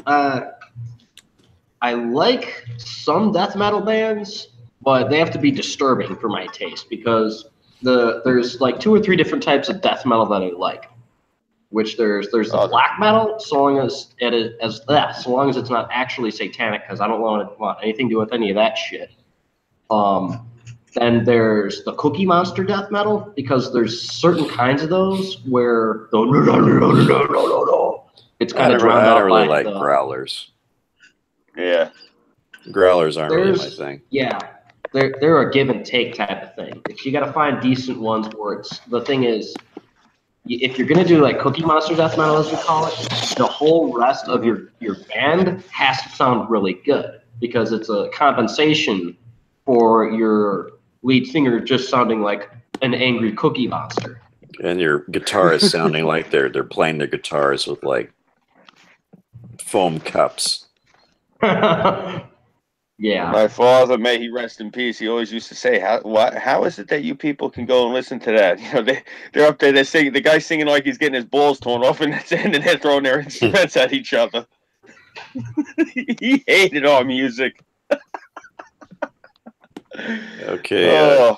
I like some death metal bands, but they have to be disturbing for my taste because there's like 2 or 3 different types of death metal that I like. Which there's the black metal, so long as it's not actually satanic, because I don't want anything to do with any of that shit. Then there's the Cookie Monster death metal, because there's certain kinds of those where it's kind of drowned out. I don't really like growlers. Yeah, growlers aren't really my thing. Yeah, they're a give and take type of thing. You got to find decent ones where the thing is. If you're going to do like Cookie Monster death metal, as we call it, the whole rest of your band has to sound really good because it's a compensation for your lead singer just sounding like an angry Cookie Monster. And your guitarist sounding like they're playing their guitars with like foam cups. Yeah. My father, may he rest in peace, he always used to say, how is it that you people can go and listen to that? You know, they're up there, they're singing, the guy's singing like he's getting his balls torn off, and they're throwing their instruments at each other. He hated our music. Okay.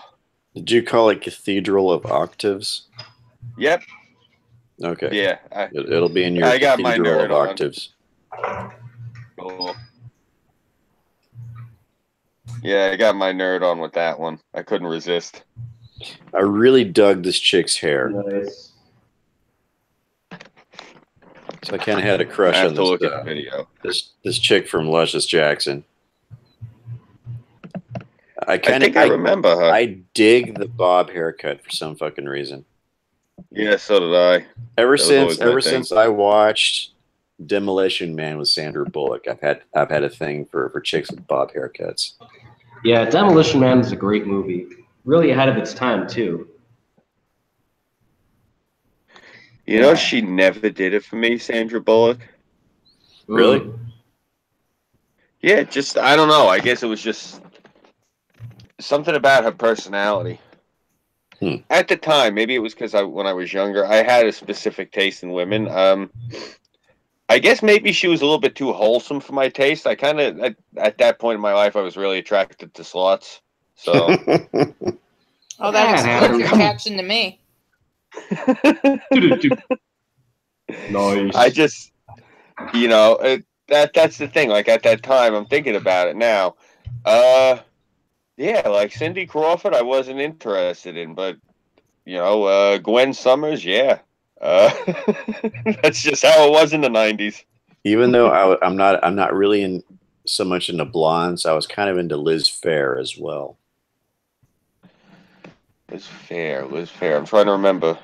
Did you call it Cathedral of Octaves? Yep. Okay. Yeah. It'll be in your Cathedral of Octaves. Cool. Yeah, I got my nerd on with that one. I couldn't resist. I really dug this chick's hair. Nice. So I kind of had a crush on this, look at the video. This chick from Luscious Jackson. I think I remember her. I dig the bob haircut for some fucking reason. Yeah, so did I. Ever since I watched Demolition Man with Sandra Bullock, I've had a thing for chicks with bob haircuts. Yeah, Demolition Man is a great movie. Really ahead of its time too. You know, she never did it for me, Sandra Bullock. Really? Yeah, just I don't know. I guess it was just something about her personality. At the time, maybe it was because when I was younger, I had a specific taste in women. I guess maybe she was a little bit too wholesome for my taste. I kind of, at that point in my life, I was really attracted to sluts. So. Oh, that explains your reaction to me. Nice. I just, you know, that's the thing. Like at that time, I'm thinking about it now. Yeah, like Cindy Crawford, I wasn't interested in, but you know, Gwen Summers, yeah. That's just how it was in the '90s. Even though I'm not really in so much into blondes, I was kind of into Liz Phair as well. Liz Phair. I'm trying to remember.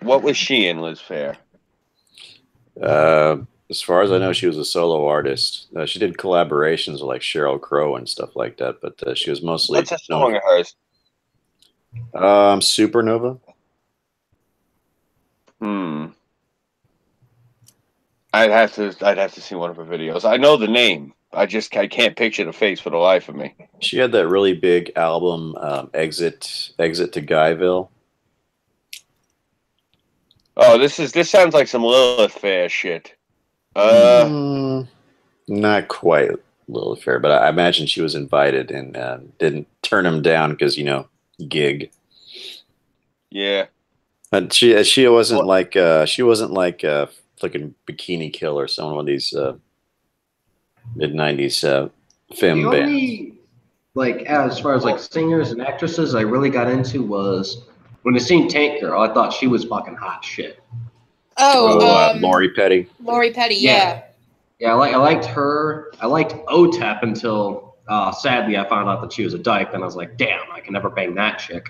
What was she in, Liz Phair? As far as I know, she was a solo artist. She did collaborations with like Sheryl Crow and stuff like that, but she was mostly. What's a song of hers? Supernova. I'd have to see one of her videos. I know the name. I can't picture the face for the life of me. She had that really big album, Exit to Guyville. Oh, this sounds like some Lilith Fair shit. Not quite Lilith Fair, but I imagine she was invited and didn't turn him down because, you know, gig. Yeah. But she wasn't like fucking Bikini Kill or some of these mid-90s femme The bands. only, like, as far as like singers and actresses I really got into was when I seen Tank Girl. I thought she was fucking hot shit. Lori Petty. Lori Petty, yeah. Yeah, I liked her. I liked OTEP until sadly I found out that she was a dyke. Then I was like, damn, I can never bang that chick.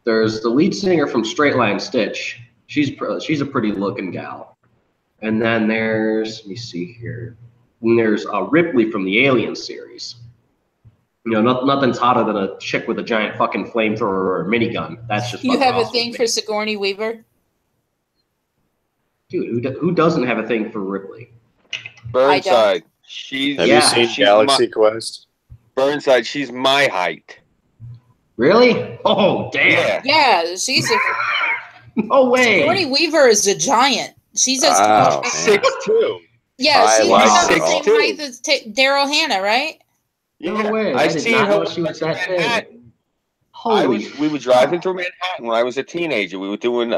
There's the lead singer from Straight Line Stitch. She's a pretty looking gal. And then there's, let me see here. And there's Ripley from the Alien series. You know, nothing's hotter than a chick with a giant fucking flamethrower or a minigun. That's just You have awesome a thing for Sigourney Weaver? Dude, who doesn't have a thing for Ripley? Burnside. Have you seen Galaxy Quest? Burnside, she's my height. Really? Oh, damn. Yeah, she's a... No way. Sigourney Weaver is a giant. She's as tall. 6'2". Yeah, she's about the 6'2". same height as Daryl Hannah, right? No way. I did not know she was that big. We were driving through Manhattan when I was a teenager. We were doing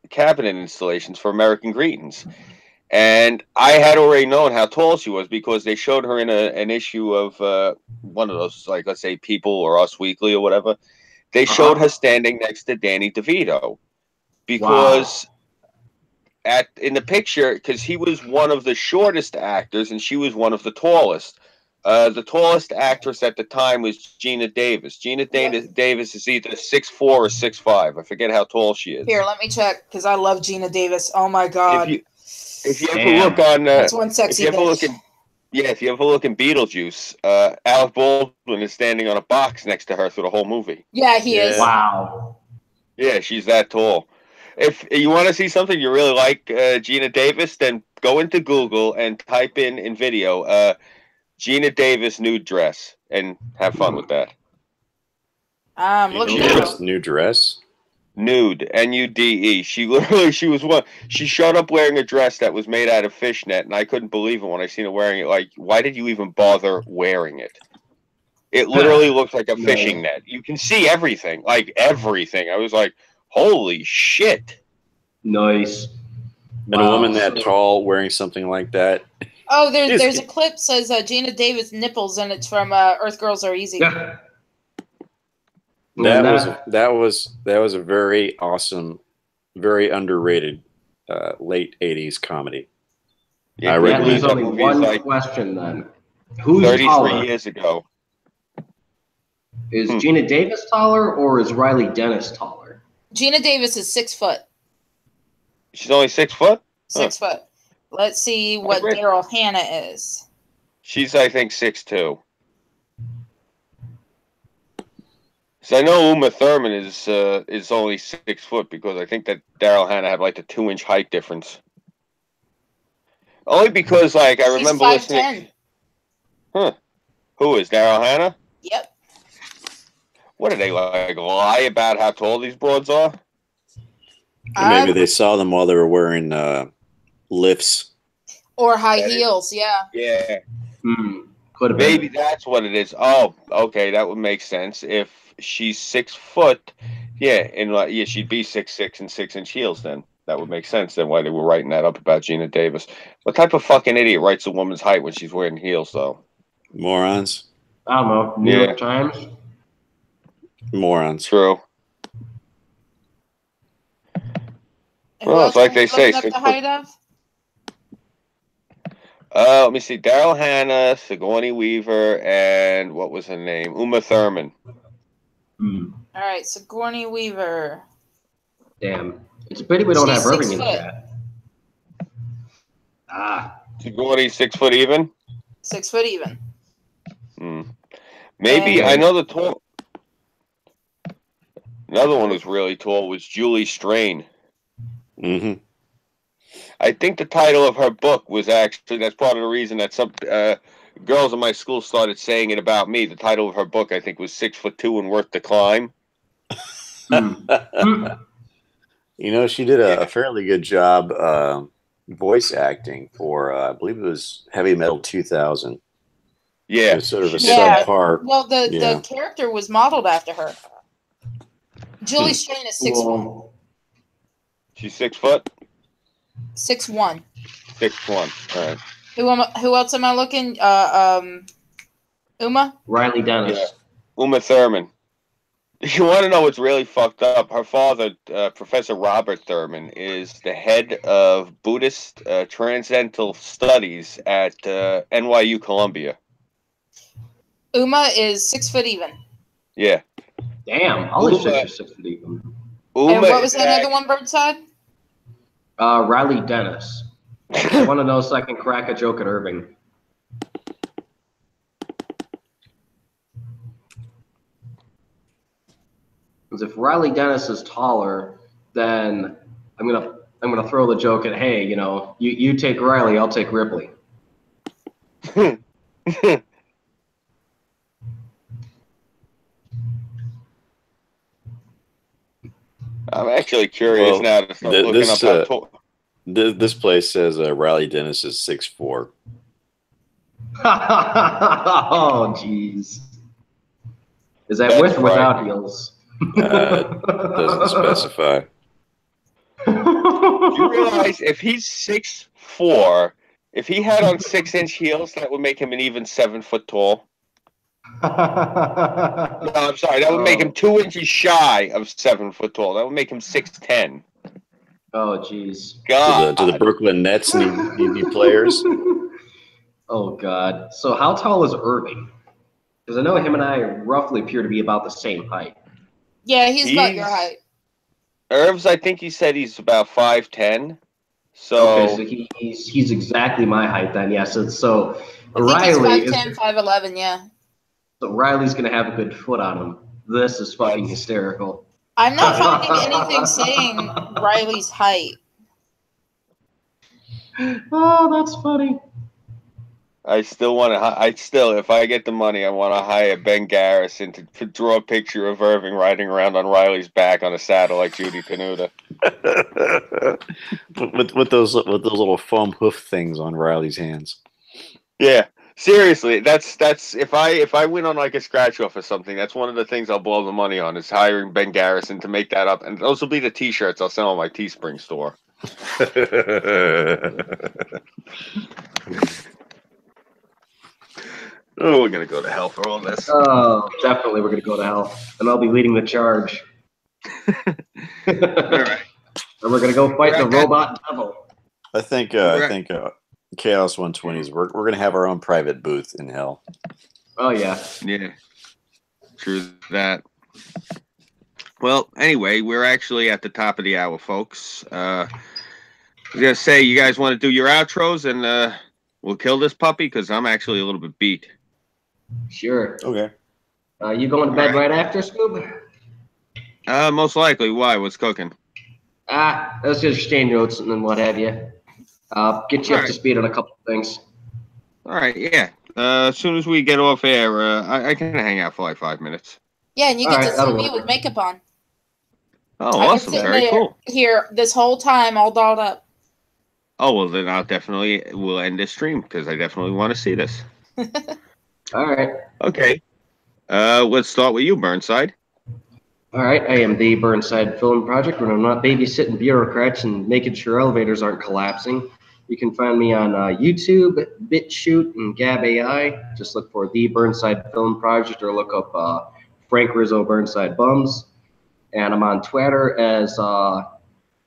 cabinet installations for American Greetings. And I had already known how tall she was because they showed her in an issue of one of those, like, let's say, People or Us Weekly or whatever. They showed her standing next to Danny DeVito because in the picture, because he was one of the shortest actors and she was one of the tallest. The tallest actress at the time was Gina Davis. Gina Davis is either 6'4" or 6'5". I forget how tall she is. Here, let me check because I love Gina Davis. Oh my god! If you ever look on, that's one sexy. If you ever look in Beetlejuice, Alec Baldwin is standing on a box next to her through the whole movie. Yeah, he is. Wow. Yeah, she's that tall. If you want to see something you really like, Gina Davis, then go into Google and type in video. Gina Davis nude dress and have fun with that. Look New dress. Nude, Nude. She showed up wearing a dress that was made out of fishnet, and I couldn't believe it when I seen her wearing it. Like, why did you even bother wearing it? It literally looked like a fishing net. You can see everything, like everything. I was like, holy shit. Nice. And a woman that tall wearing something like that. Oh, there's a clip that says Gina Davis nipples, and it's from Earth Girls Are Easy. Yeah. That was a very awesome, very underrated late '80s comedy. Yeah, there's only one question then. Who's 33 taller? years ago. Is Gina Davis taller or is Riley Dennis taller? Gina Davis is 6 foot. She's only 6 foot? 6 foot. Let's see what Daryl Hannah is. She's, I think, 6'2". So I know Uma Thurman is only 6 foot because I think that Daryl Hannah had like a 2-inch height difference. Only because, like, I remember listening. Huh? Who is Daryl Hannah? Yep. What do they like lie about how tall these broads are? Maybe they saw them while they were wearing lifts or high heels. Yeah. Yeah. Could have been. Maybe that's what it is. Oh, okay, that would make sense. If she's 6 foot, yeah, and yeah, she'd be 6'6" and 6-inch heels. Then that would make sense. Then why they were writing that up about Gina Davis? What type of fucking idiot writes a woman's height when she's wearing heels, though? Morons. I don't know. New York Times. Morons. True. Well, it's like they say. Up the height of? Let me see. Daryl Hannah, Sigourney Weaver, and what was her name? Uma Thurman. All right, Sigourney Weaver. Damn. It's a pity we don't She's have Irving 6 in the foot. chat. Ah. Sigourney 6 foot even. 6 foot even. Maybe And- I know the tall. Another one who's really tall was Julie Strain. Mm-hmm. I think the title of her book was actually, that's part of the reason that some girls in my school started saying it about me. The title of her book, I think, was 6'2" and Worth the Climb. You know, she did a fairly good job voice acting for, I believe it was Heavy Metal 2000. Yeah. It was sort of a Yeah. subpar. Well, the Yeah. character was modeled after her. Julie Strain is 6'1". She's 6 foot? 6'1". 6'1". All right. Who else am I looking? Uma? Riley Dennis. Yeah. Uma Thurman. You want to know what's really fucked up? Her father, Professor Robert Thurman, is the head of Buddhist Transcendental Studies at NYU Columbia. Uma is 6 foot even. Yeah. Damn. All these Uma- chicks are 6 foot even. Uma And what was is that other one, Birdside? Riley Dennis. I want to know so I can crack a joke at Irving. Because if Riley Dennis is taller, then I'm gonna throw the joke at, hey, you know, you take Riley, I'll take Ripley. I'm actually curious Well, now to start looking up how tall. This place says Riley Dennis is 6'4". Oh, jeez. Is that That's with or right. without heels? Doesn't specify. Do you realize if he's 6'4", if he had on 6-inch heels, that would make him an even 7 foot tall? No, I'm sorry. That would make him 2 inches shy of 7 foot tall. That would make him 6'10". Oh, jeez. God. Do the Brooklyn Nets need players? Oh, God. So how tall is Irving? Because I know him and I roughly appear to be about the same height. Yeah, he's about your height. Irvs, I think he said he's about 5'10". So, Okay, so he's exactly my height then. Yeah, so I think Riley he's 5'10", 5'11", yeah. So Riley's gonna have a good foot on him. This is fucking hysterical. I'm not finding anything saying Riley's height. Oh, that's funny. I still want to. If I get the money, I want to hire Ben Garrison to draw a picture of Irving riding around on Riley's back on a saddle like Judy Tenuta. with those little foam hoof things on Riley's hands. Yeah, seriously, that's if I win on like a scratch off or something, that's one of the things I'll blow the money on is hiring Ben Garrison to make that up, and those will be the T-shirts I'll sell on my Teespring store. Oh, we're gonna go to hell for all this. Oh, definitely we're gonna go to hell, and I'll be leading the charge. All right. And we're gonna go fight the robot devil. I think CHAOS120s. We're gonna have our own private booth in hell. Oh yeah. Yeah. True that. Well, anyway, we're actually at the top of the hour, folks. I was gonna say, you guys want to do your outros, and we'll kill this puppy because I'm actually a little bit beat. Sure. Okay. You going to bed right after, Scoob? Most likely. Why? What's cooking? Let's just exchange notes and then what have you. Get you up to speed on a couple of things. All right. Yeah. As soon as we get off air, I can hang out for like 5 minutes. Yeah, and you All get right, to see that'll me work. with makeup on. Oh, I've awesome. been sitting Very there cool. Here this whole time, all dolled up. Oh, well, then we'll end this stream because I definitely want to see this. All right. Okay. Let's start with you, Burnside. All right, I am the Burnside Film Project, when I'm not babysitting bureaucrats and making sure elevators aren't collapsing. You can find me on YouTube, BitChute, and Gab AI. Just look for the Burnside Film Project or look up Frank Rizzo Burnside Bums. And I'm on Twitter as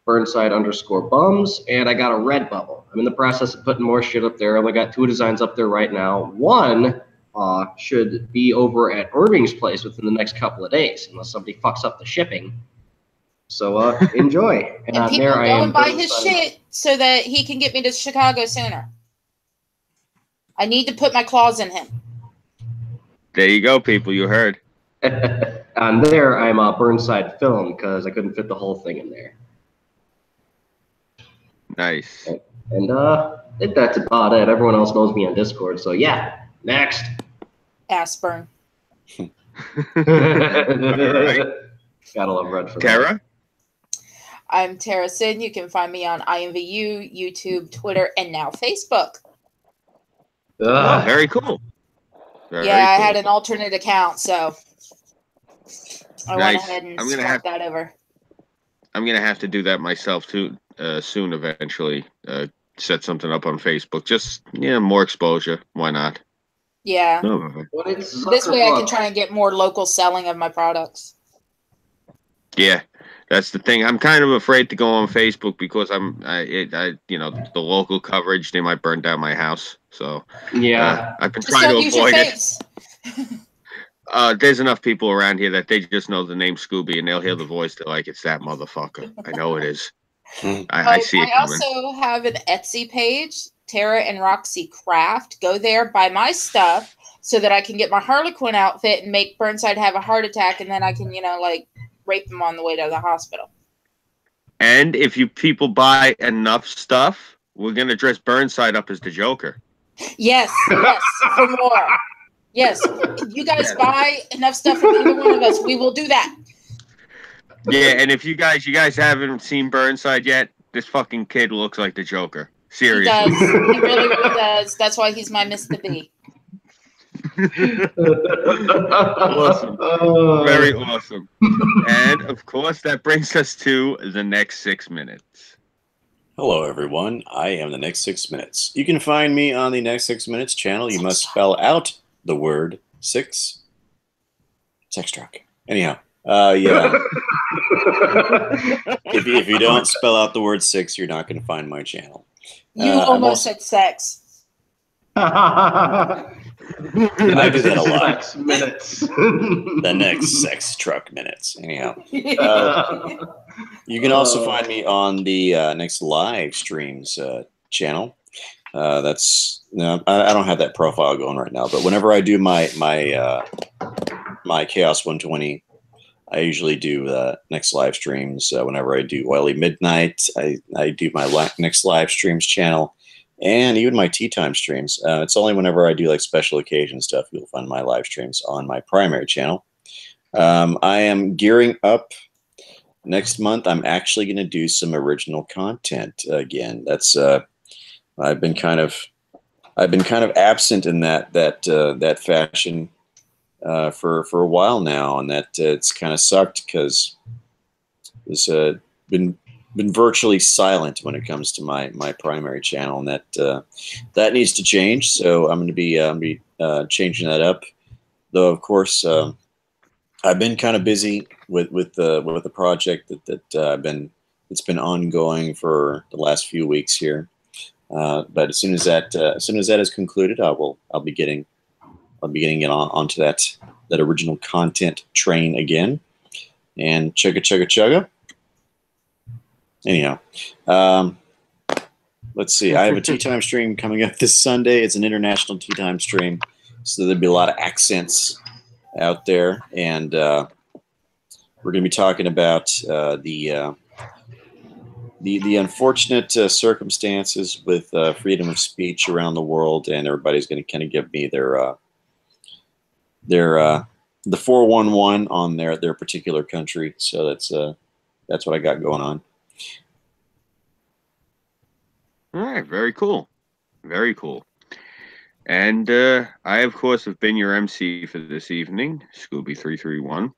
Burnside_Bums, and I got a Redbubble. I'm in the process of putting more shit up there. I only got 2 designs up there right now. One should be over at Irving's place within the next couple of days, unless somebody fucks up the shipping. So enjoy. And people there go I am and buy his shit so that he can get me to Chicago sooner. I need to put my claws in him. There you go, people. You heard. On there, I'm Burnside Film because I couldn't fit the whole thing in there. Nice. And that's about it. Everyone else knows me on Discord, so yeah. Next. Ass-burn. Right. Gotta love Red for Tara? I'm Tara Sin. You can find me on IMVU, YouTube, Twitter, and now Facebook. Oh, very cool. Very I cool. had an alternate account, so I went Nice. ahead and I'm gonna swapped that over. I'm gonna have to do that myself too soon. Eventually, set something up on Facebook. Just more exposure. Why not? Yeah. No. This way I can try and get more local selling of my products. Yeah, that's the thing. I'm kind of afraid to go on Facebook because the local coverage, they might burn down my house. So yeah, I've been Just trying don't to use your avoid it. face. There's enough people around here that they just know the name Scooby and they'll hear the voice. They're like, it's that motherfucker. I know it is. I see it coming. I also have an Etsy page, Tara and Roxy Craft. Go there, buy my stuff so that I can get my Harlequin outfit and make Burnside have a heart attack, and then I can, rape him on the way to the hospital. And if you people buy enough stuff, we're going to dress Burnside up as the Joker. Yes, for more. Yes, if you guys buy enough stuff from either one of us, we will do that. Yeah, and if you guys haven't seen Burnside yet, this fucking kid looks like the Joker. Seriously. He does. He really, really does. That's why he's my Mr. B. Awesome. Very awesome. And, of course, that brings us to the next 6 minutes. Hello, everyone. I am the Next 6 Minutes. You can find me on the Next 6 Minutes channel. You must spell out the word 6. Sex truck. Anyhow, yeah. if you don't spell out the word 6, you're not going to find my channel. You almost said sex. I do that a lot. 6 minutes. The Next Sex Truck Minutes. Anyhow, you can also find me on the Next Live Streams channel. I don't have that profile going right now, but whenever I do my CHAOS120, I usually do Next Live Streams. Whenever I do Oily Midnight, I do my Next Live Streams channel. And even my tea time streams. It's only whenever I do like special occasion stuff you'll find my live streams on my primary channel. I am gearing up next month. I'm actually going to do some original content again. That's I've been kind of absent in that fashion for a while now, and that it's kind of sucked because it's been virtually silent when it comes to my primary channel, and that needs to change. So I'm going to be changing that up. Though of course I've been kind of busy with the project that's been ongoing for the last few weeks here. But as soon as that is concluded, I'll be getting onto that original content train again, and chugga. Anyhow, let's see. I have a tea time stream coming up this Sunday. It's an international tea time stream, so there'll be a lot of accents out there, and we're going to be talking about the unfortunate circumstances with freedom of speech around the world, and everybody's going to kind of give me their the 411 on their particular country. So that's what I got going on. All right, very cool. Very cool. And I, of course, have been your MC for this evening, Scooby331.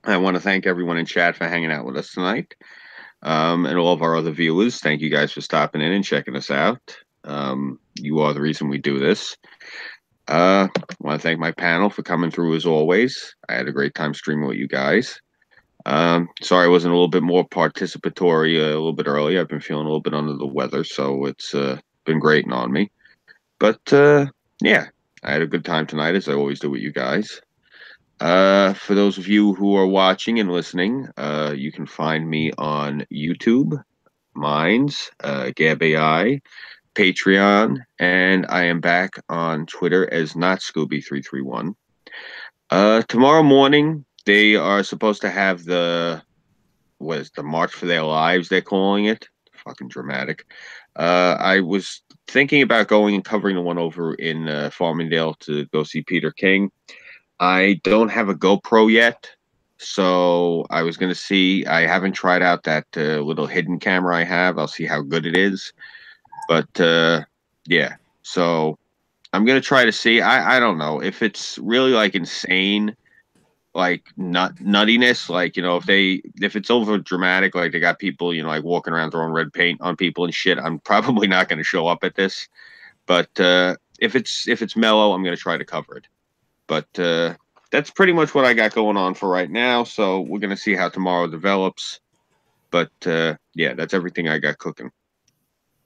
I want to thank everyone in chat for hanging out with us tonight. And all of our other viewers, thank you guys for stopping in and checking us out. You are the reason we do this. I want to thank my panel for coming through as always. I had a great time streaming with you guys. Sorry I wasn't a little bit more participatory a little bit early. I've been feeling a little bit under the weather, so it's been grating on me. But yeah, I had a good time tonight, as I always do with you guys. For those of you who are watching and listening, you can find me on YouTube, Minds, Gab AI, Patreon, and I am back on Twitter as not Scooby331. Tomorrow morning, they are supposed to have the March for Their Lives, they're calling it. Fucking dramatic. I was thinking about going and covering the one over in Farmingdale to go see Peter King. I don't have a GoPro yet, so I was going to see. I haven't tried out that little hidden camera I have. I'll see how good it is. But yeah, so I'm going to try to see. I don't know if it's really like insane, like nuttiness, like, you know, if it's over dramatic, like they got people, you know, like walking around throwing red paint on people and shit, I'm probably not going to show up at this. But if it's mellow, I'm going to try to cover it. But that's pretty much what I got going on for right now. So we're going to see how tomorrow develops. But yeah, that's everything I got cooking.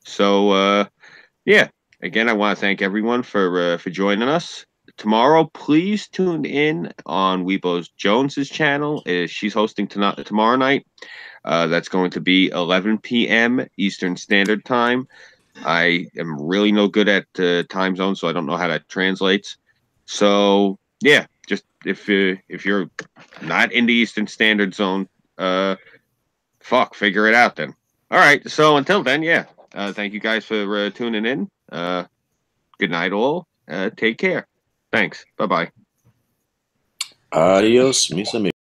So yeah, again, I want to thank everyone for joining us. Tomorrow, please tune in on Weebo's Jones's channel. She's hosting tomorrow night. That's going to be 11 p.m. Eastern Standard Time. I am really no good at time zones, so I don't know how that translates. So yeah, just if you're not in the Eastern Standard Zone, figure it out then. All right. So until then, yeah. Thank you guys for tuning in. Good night, all. Take care. Thanks. Bye bye. Adios, mis amigos.